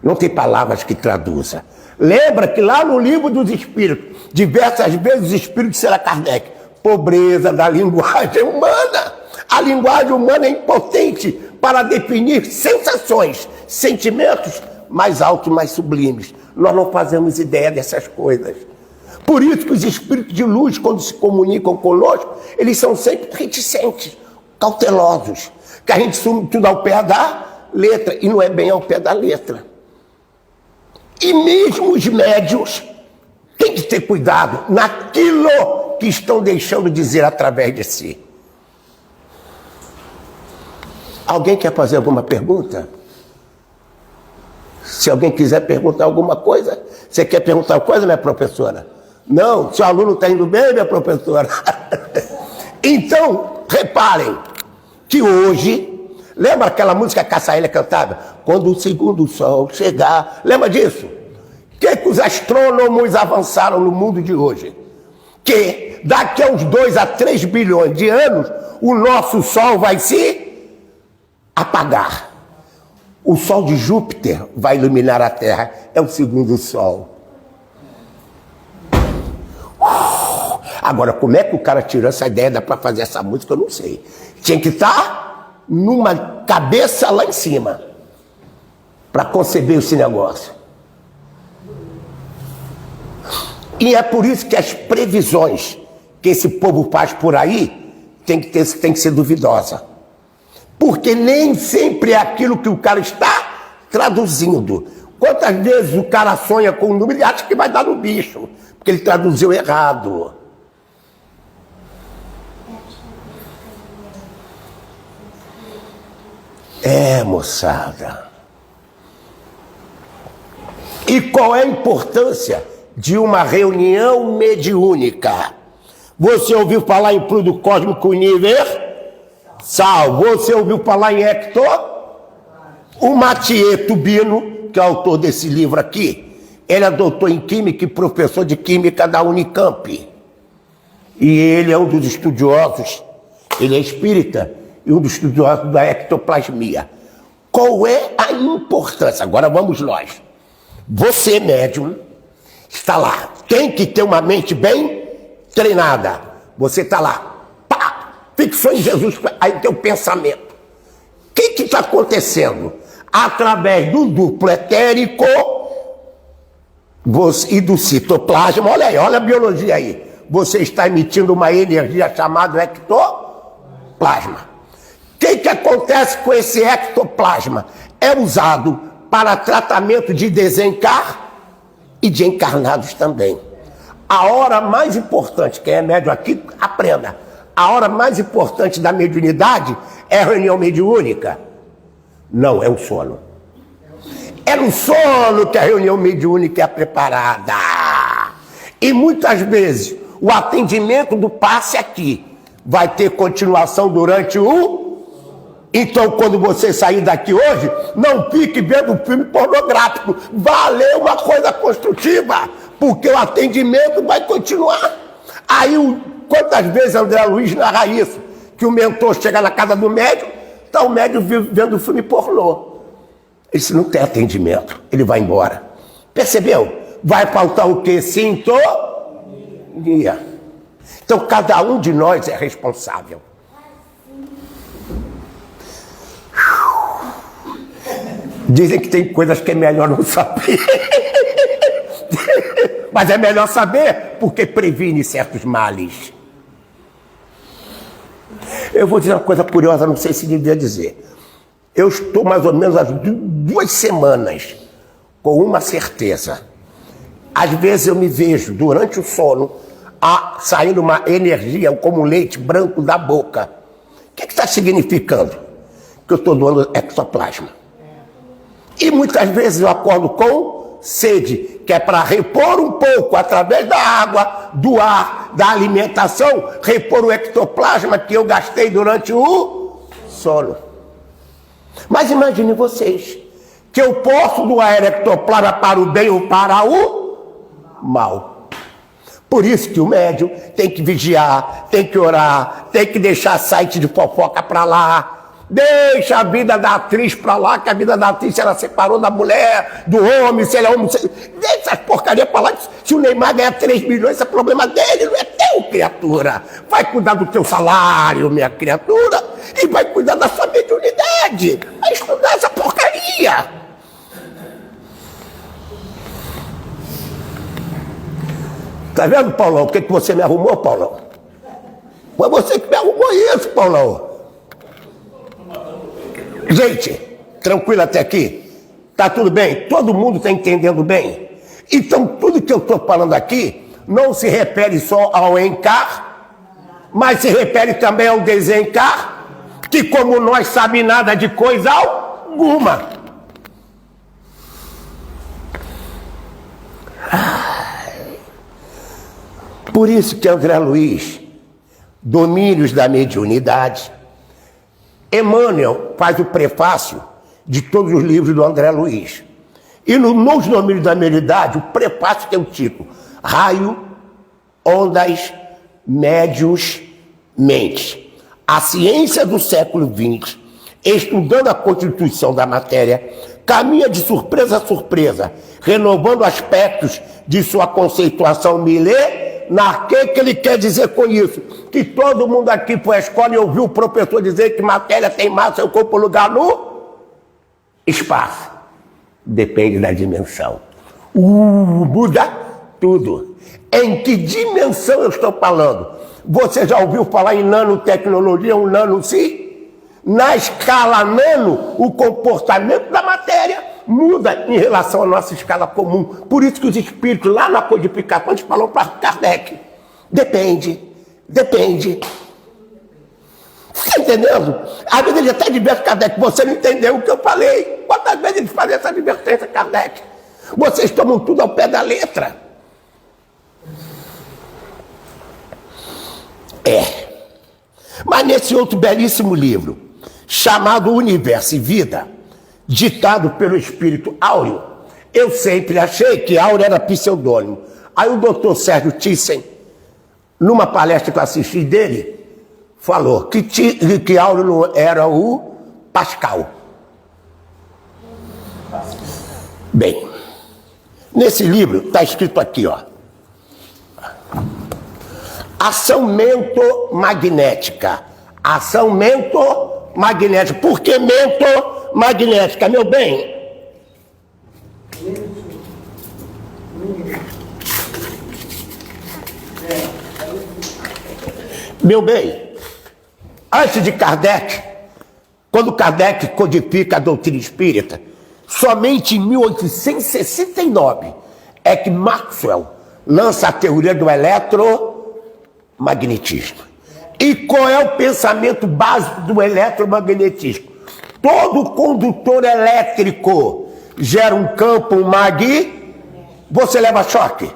Não tem palavras que traduza. Lembra que lá no livro dos Espíritos, diversas vezes os Espíritos disseram a Kardec, pobreza da linguagem humana. A linguagem humana é impotente para definir sensações, sentimentos mais altos e mais sublimes. Nós não fazemos ideia dessas coisas. Por isso que os espíritos de luz, quando se comunicam conosco, eles são sempre reticentes, cautelosos. Que a gente assume tudo ao pé da letra, e não é bem ao pé da letra. E mesmo os médios têm que ter cuidado naquilo que estão deixando dizer através de si. Alguém quer fazer alguma pergunta? Se alguém quiser perguntar alguma coisa, você quer perguntar alguma coisa, minha professora? Não, seu aluno está indo bem, minha professora. Então, reparem que hoje, lembra aquela música que a Caçaélia cantava? Quando o segundo sol chegar, lembra disso? O que os astrônomos avançaram no mundo de hoje? Que daqui a uns 2 a 3 bilhões de anos, o nosso sol vai se apagar. O sol de Júpiter vai iluminar a Terra, é o segundo sol. Agora, como é que o cara tirou essa ideia para fazer essa música, eu não sei. Tinha que estar numa cabeça lá em cima para conceber esse negócio. E é por isso que as previsões que esse povo faz por aí tem que ser duvidosa. Porque nem sempre é aquilo que o cara está traduzindo. Quantas vezes o cara sonha com um número e acha que vai dar no bicho, porque ele traduziu errado. Moçada. E qual é a importância de uma reunião mediúnica? Você ouviu falar em Pluto Cósmico Universal? Você ouviu falar em Hector? O Mathieu Tubino, que é autor desse livro aqui, ele é doutor em Química e professor de Química da Unicamp. E ele é um dos estudiosos, ele é espírita, e um dos estudiosos da ectoplasmia. Qual é a importância? Agora vamos nós. Você, médium, está lá. Tem que ter uma mente bem treinada. Você está lá. Pá! Fixou em Jesus, aí tem o pensamento. O que está acontecendo? Através do duplo etérico e do citoplasma, olha aí, olha a biologia aí. Você está emitindo uma energia chamada ectoplasma. O que acontece com esse ectoplasma? É usado para tratamento de desencar e de encarnados também. A hora mais importante, quem é médium aqui, aprenda. A hora mais importante da mediunidade é a reunião mediúnica? Não, é o sono. É no sono que a reunião mediúnica é preparada. E muitas vezes O atendimento do passe aqui vai ter continuação durante o... Então, quando você sair daqui hoje, não fique vendo filme pornográfico. Vá ler uma coisa construtiva, porque o atendimento vai continuar. Aí, quantas vezes André Luiz narra isso? Que o mentor chega na casa do médico, está o médico vendo filme pornô. Esse não tem atendimento, ele vai embora. Percebeu? Vai faltar o quê? Sintonia. Então, cada um de nós é responsável. Dizem que tem coisas que é melhor não saber. Mas é melhor saber porque previne certos males. Eu vou dizer uma coisa curiosa, não sei se devia dizer. Eu estou mais ou menos há 2 semanas com uma certeza. Às vezes eu me vejo, durante o sono, saindo uma energia como leite branco da boca. O que está significando? Que eu estou doando ectoplasma. E muitas vezes eu acordo com sede, que é para repor um pouco, através da água, do ar, da alimentação, repor o ectoplasma que eu gastei durante o sono. Mas imagine vocês, que eu posso doar ectoplasma para o bem ou para o mal. Por isso que o médium tem que vigiar, tem que orar, tem que deixar site de fofoca para lá. Deixa a vida da atriz pra lá, que a vida da atriz, se ela separou da mulher, do homem, se ele é homem... Deixa as porcarias pra lá. Se o Neymar ganhar 3 milhões, isso é problema dele, não é teu, criatura. Vai cuidar do teu salário, minha criatura, e vai cuidar da sua mediunidade. Vai estudar essa porcaria. Tá vendo, Paulão? O que você me arrumou, Paulão? Foi você que me arrumou isso, Paulão. Gente, tranquilo até aqui? Tá tudo bem? Todo mundo está entendendo bem? Então, tudo que eu estou falando aqui não se refere só ao encar, mas se refere também ao desencar, que como nós sabe nada de coisa alguma. Por isso que André Luiz, Domínios da Mediunidade, Emmanuel faz o prefácio de todos os livros do André Luiz. E nos Domínios da Mediunidade, o prefácio tem o título Raio, Ondas, Médiuns, Mentes. A ciência do século XX, estudando a constituição da matéria, caminha de surpresa a surpresa, renovando aspectos de sua conceituação milenar. Que ele quer dizer com isso? Que todo mundo aqui foi à escola e ouviu o professor dizer que matéria tem massa e o corpo lugar no espaço. Depende da dimensão. Muda tudo. Em que dimensão eu estou falando? Você já ouviu falar em nanotecnologia, um nano sim? Na escala nano, o comportamento da matéria muda em relação à nossa escala comum. Por isso que os espíritos lá na codificação falam para Kardec. Depende. Você está entendendo? Às vezes ele até diverte Kardec. Você não entendeu o que eu falei. Quantas vezes eles fazem essa advertência, Kardec? Vocês tomam tudo ao pé da letra. Mas nesse outro belíssimo livro, chamado Universo e Vida, ditado pelo espírito Áureo, eu sempre achei que Áureo era pseudônimo. Aí o doutor Sérgio Thyssen, numa palestra que eu assisti dele, falou que Áureo não era o Pascal. Bem, nesse livro está escrito aqui, ó. Ação mentomagnética. Ação mentomagnética. Por que mentomagnética, meu bem? Meu bem, antes de Kardec, quando Kardec codifica a doutrina espírita, somente em 1869 é que Maxwell lança a teoria do eletromagnetismo. E qual é o pensamento básico do eletromagnetismo? Todo condutor elétrico gera um campo magnético. Você leva choque?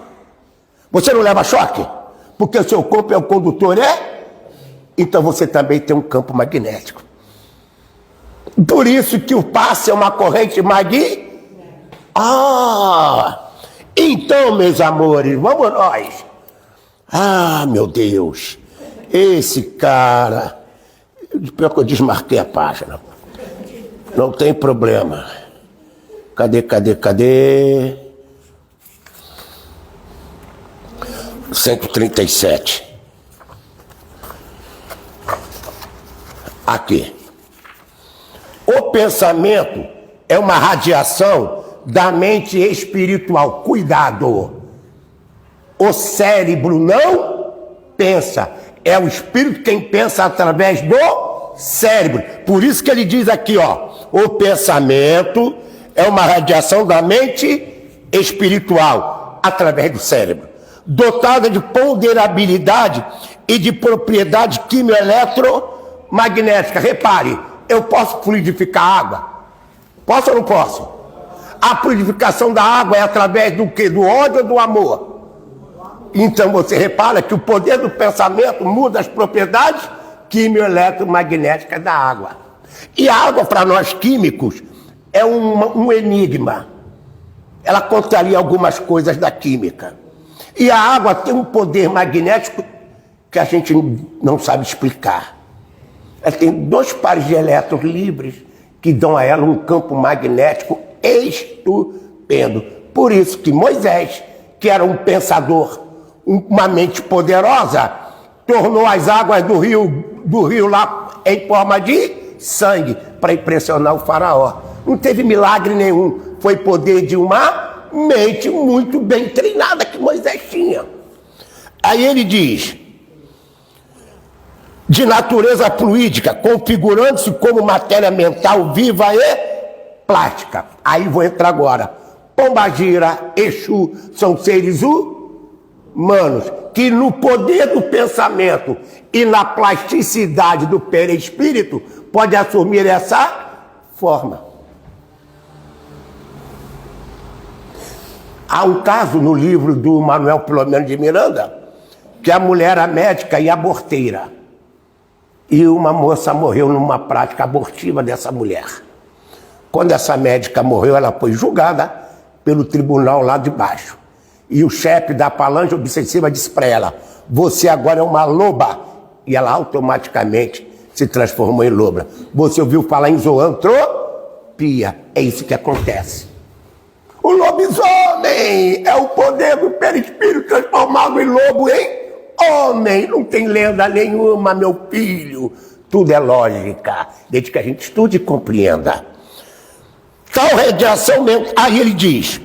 Você não leva choque? Porque o seu corpo é o condutor, então você também tem um campo magnético. Por isso que o passe é uma corrente magnética. Então, meus amores, vamos nós. Meu Deus, esse cara... Pior que eu desmarquei a página. Não tem problema. Cadê? 137. Aqui. O pensamento é uma radiação da mente espiritual. Cuidado! O cérebro não pensa. É o espírito quem pensa através do cérebro. Por isso que ele diz aqui, o pensamento é uma radiação da mente espiritual através do cérebro, dotada de ponderabilidade e de propriedade quimioeletromagnética. Repare, eu posso fluidificar água? Posso ou não posso? A fluidificação da água é através do quê? Do ódio ou do amor? Então você repara que o poder do pensamento muda as propriedades quimioeletromagnéticas da água. E a água, para nós químicos, é um enigma. Ela contaria algumas coisas da química. E a água tem um poder magnético que a gente não sabe explicar. Ela tem 2 pares de elétrons livres que dão a ela um campo magnético estupendo. Por isso que Moisés, que era um pensador, uma mente poderosa, tornou as águas do rio lá em forma de sangue para impressionar o faraó. Não teve milagre nenhum, foi poder de uma mente muito bem treinada que Moisés tinha. Aí ele diz, de natureza fluídica, configurando-se como matéria mental viva e plástica. Aí vou entrar agora. Pombagira, Exu, são seres humanos que no poder do pensamento e na plasticidade do perispírito pode assumir essa forma. Há um caso no livro do Manuel Filomeno de Miranda, que a mulher era médica e aborteira. E uma moça morreu numa prática abortiva dessa mulher. Quando essa médica morreu, ela foi julgada pelo tribunal lá de baixo. E o chefe da falange obsessiva disse para ela, você agora é uma loba. E ela automaticamente se transformou em loba. Você ouviu falar em zoantropia? É isso que acontece. O lobisomem é o poder do perispírito transformado em lobo em homem. Não tem lenda nenhuma, meu filho. Tudo é lógica, desde que a gente estude e compreenda. Tal radiação mental, aí ele diz,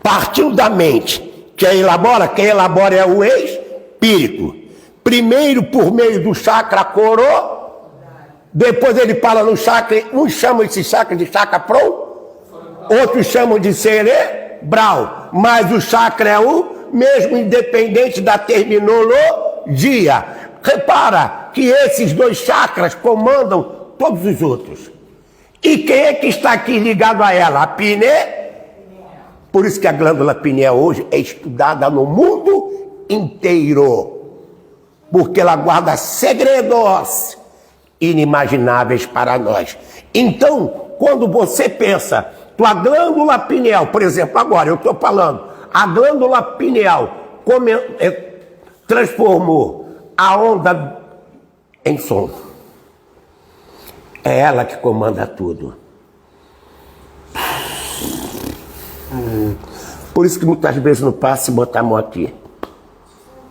partindo da mente, quem elabora é o espírito. Primeiro por meio do chakra coronário, depois ele fala no chakra, uns chamam esse chakra de chakra outros chamam de cerebral, mas o chakra é o mesmo, independente da terminologia. Repara que esses 2 chakras comandam todos os outros. E quem é que está aqui ligado a ela? A pineal. Por isso que a glândula pineal hoje é estudada no mundo inteiro. Porque ela guarda segredos inimagináveis para nós. Então, quando você pensa, tua glândula pineal, por exemplo, agora eu estou falando, a glândula pineal transformou a onda em som. É ela que comanda tudo. Por isso que muitas vezes no passe botar a mão aqui,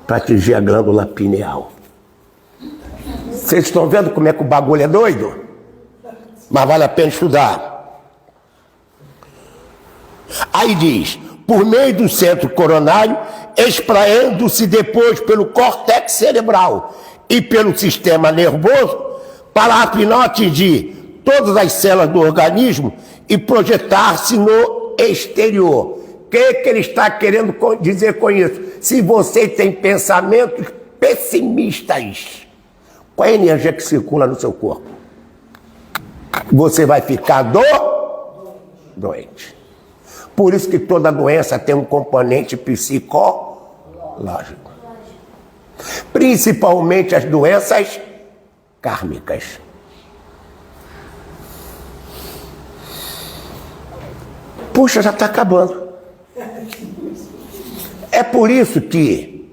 para atingir a glândula pineal. Vocês estão vendo como é que o bagulho é doido? Mas vale a pena estudar. Aí diz, por meio do centro coronário, espraiando-se depois pelo córtex cerebral e pelo sistema nervoso, para afinal atingir todas as células do organismo e projetar-se no exterior. O que ele está querendo dizer com isso? Se você tem pensamentos pessimistas, qual é a energia que circula no seu corpo? Você vai ficar doente. Por isso que toda doença tem um componente psicológico. Principalmente as doenças kármicas. Puxa, já está acabando. É por isso que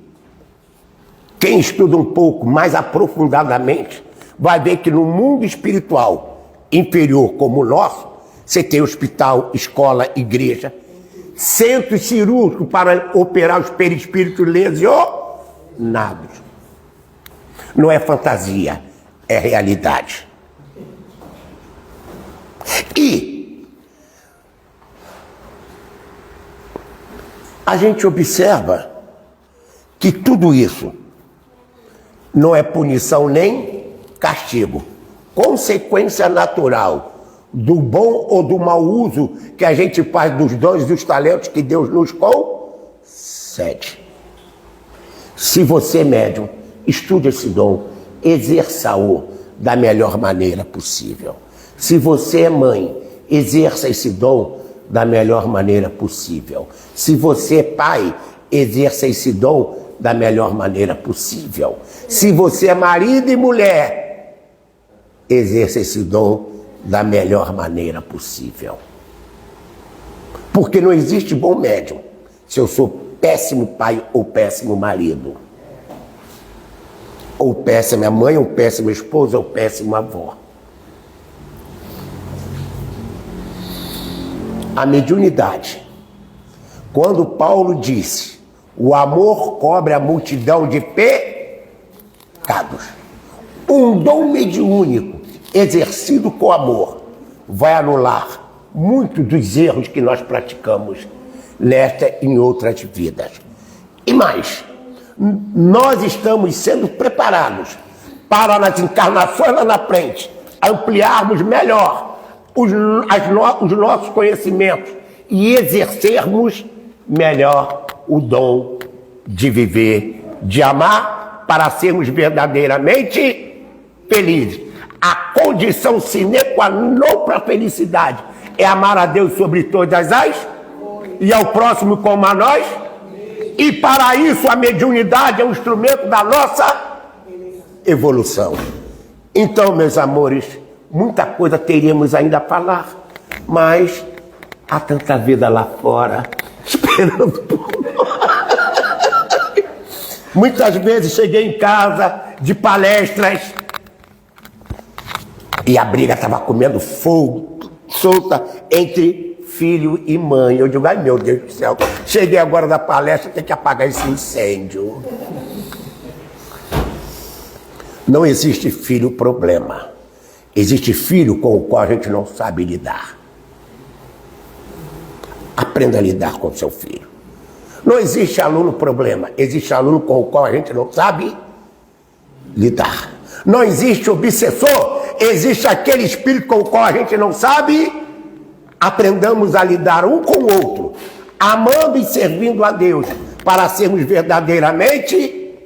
quem estuda um pouco mais aprofundadamente vai ver que no mundo espiritual inferior como o nosso, você tem hospital, escola, igreja, centros cirúrgicos para operar os perispíritos lesionados. Não é fantasia, é realidade. E a gente observa que tudo isso não é punição nem castigo. Consequência natural do bom ou do mau uso que a gente faz dos dons e dos talentos que Deus nos concede. Se você é médium, estude esse dom, exerça-o da melhor maneira possível. Se você é mãe, exerça esse dom da melhor maneira possível. Se você é pai, exerça esse dom da melhor maneira possível. Se você é marido e mulher, exerça esse dom da melhor maneira possível. Porque não existe bom médium se eu sou péssimo pai ou péssimo marido, ou péssima mãe, ou péssima esposa, ou péssima avó. A mediunidade, quando Paulo disse, o amor cobre a multidão de pecados, um dom mediúnico exercido com amor vai anular muitos dos erros que nós praticamos nesta e em outras vidas. E mais, nós estamos sendo preparados para, nas encarnações lá na frente, ampliarmos melhor os nossos conhecimentos e exercermos melhor o dom de viver, de amar, para sermos verdadeiramente felizes. A condição sine qua non para a felicidade é amar a Deus sobre todas as e ao próximo como a nós. E para isso a mediunidade é um instrumento da nossa evolução. Então, meus amores, muita coisa teríamos ainda a falar, mas há tanta vida lá fora esperando por nós. Muitas vezes cheguei em casa de palestras e a briga estava comendo fogo, solta entre filho e mãe. Eu digo, ai meu Deus do céu, cheguei agora da palestra, tem que apagar esse incêndio. Não existe filho problema. Existe filho com o qual a gente não sabe lidar. Aprenda a lidar com seu filho. Não existe aluno problema. Existe aluno com o qual a gente não sabe lidar. Não existe obsessor. Existe aquele espírito com o qual a gente não sabe. Aprendamos a lidar um com o outro, amando e servindo a Deus, para sermos verdadeiramente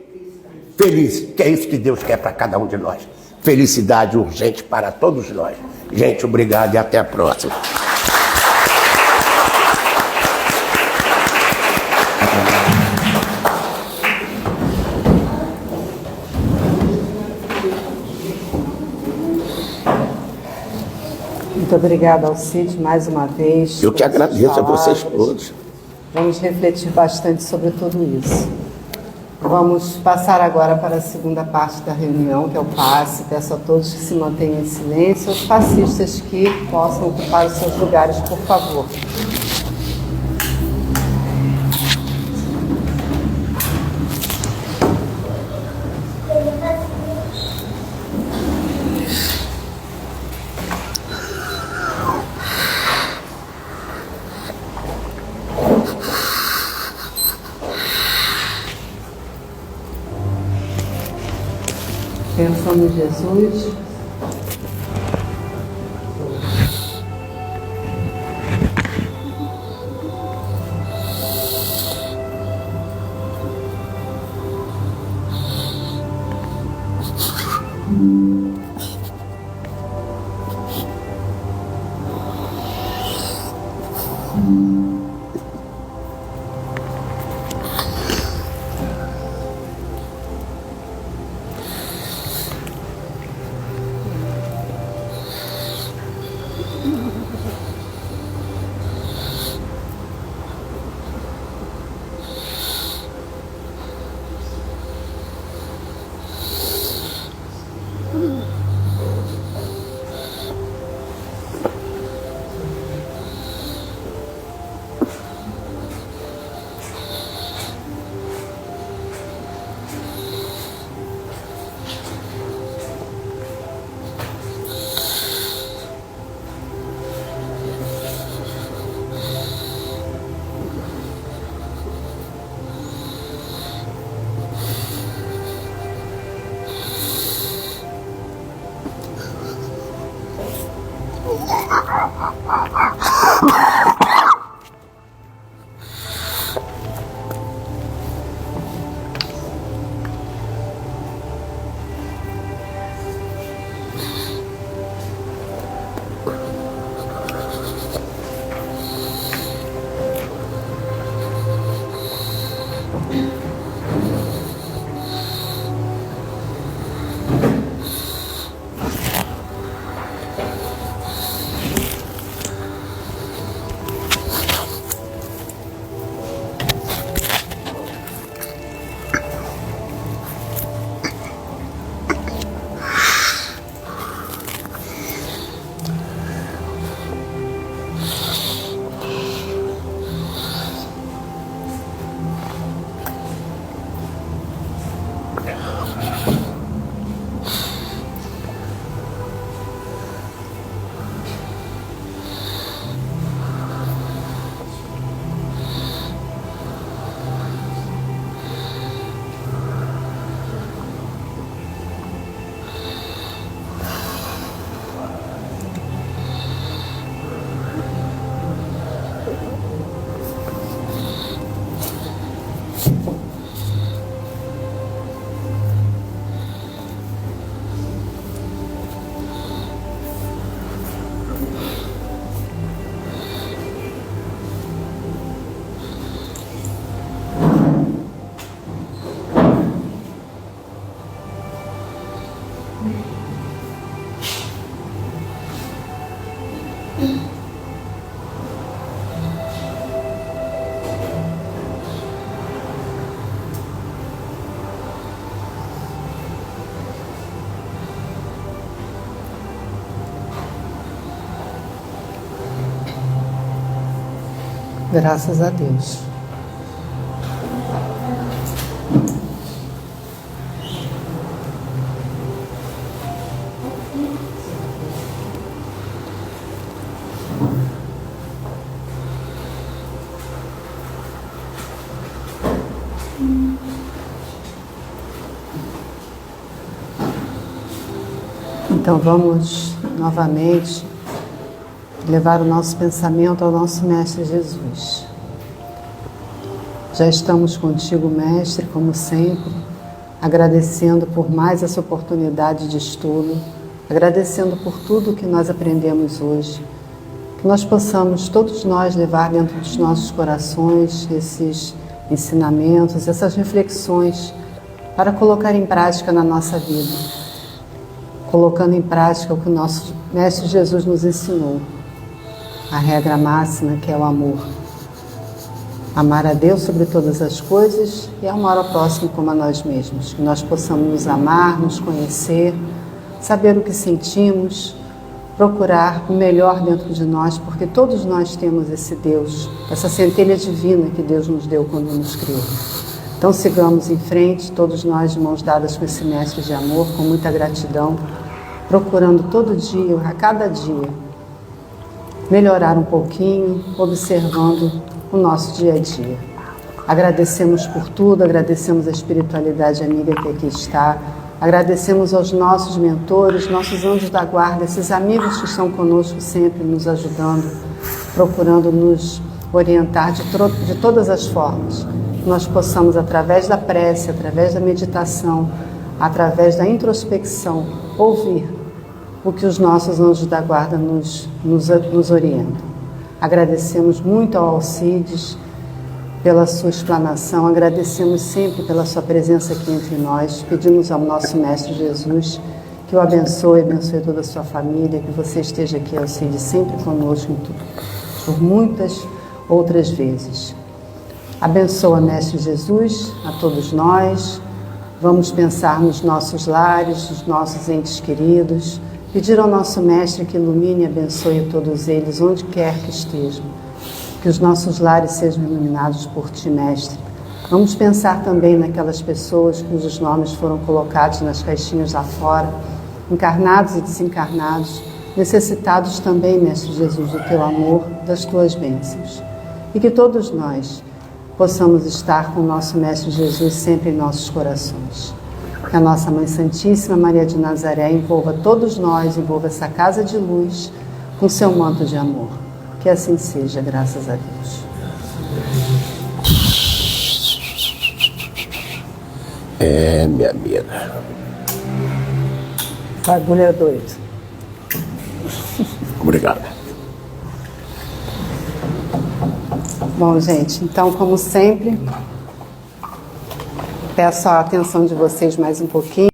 felizes. Que é isso que Deus quer para cada um de nós. Felicidade urgente para todos nós. Gente, obrigado e até a próxima. Muito obrigada, Alcide, mais uma vez. Eu que agradeço a vocês todos. Vamos refletir bastante sobre tudo isso. Vamos passar agora para a segunda parte da reunião, que é o passe. Peço a todos que se mantenham em silêncio, os passistas que possam ocupar os seus lugares, por favor. Pensando em Jesus. Graças a Deus. Então vamos novamente levar o nosso pensamento ao nosso Mestre Jesus. Já estamos contigo, Mestre, como sempre, agradecendo por mais essa oportunidade de estudo, agradecendo por tudo que nós aprendemos hoje, que nós possamos, todos nós, levar dentro dos nossos corações esses ensinamentos, essas reflexões, para colocar em prática na nossa vida, colocando em prática o que o nosso Mestre Jesus nos ensinou. A regra máxima, que é o amor. Amar a Deus sobre todas as coisas e amar ao próximo como a nós mesmos. Que nós possamos nos amar, nos conhecer, saber o que sentimos, procurar o melhor dentro de nós, porque todos nós temos esse Deus, essa centelha divina que Deus nos deu quando nos criou. Então sigamos em frente, todos nós de mãos dadas com esse Mestre de amor, com muita gratidão, procurando todo dia, a cada dia, melhorar um pouquinho, observando o nosso dia a dia. Agradecemos por tudo, agradecemos a espiritualidade amiga que aqui está, agradecemos aos nossos mentores, nossos anjos da guarda, esses amigos que estão conosco sempre nos ajudando, procurando nos orientar de todas as formas, que nós possamos, através da prece, através da meditação, através da introspecção, ouvir o que os nossos anjos da guarda nos orientam. Agradecemos muito ao Alcides pela sua explanação, agradecemos sempre pela sua presença aqui entre nós, pedimos ao nosso Mestre Jesus que o abençoe, abençoe toda a sua família, que você esteja aqui, auxílio, sempre conosco em tudo, por muitas outras vezes. Abençoa, Mestre Jesus, a todos nós. Vamos pensar nos nossos lares, nos nossos entes queridos, pedir ao nosso Mestre que ilumine e abençoe todos eles, onde quer que estejam. Que os nossos lares sejam iluminados por Ti, Mestre. Vamos pensar também naquelas pessoas cujos nomes foram colocados nas caixinhas lá fora, encarnados e desencarnados, necessitados também, Mestre Jesus, do Teu amor, das Tuas bênçãos. E que todos nós possamos estar com o nosso Mestre Jesus sempre em nossos corações. Que a nossa Mãe Santíssima Maria de Nazaré envolva todos nós, envolva essa casa de luz com seu manto de amor. Que assim seja, graças a Deus. É, minha amiga. O bagulho é doido. Obrigado. Bom, gente, então, como sempre, peço a atenção de vocês mais um pouquinho.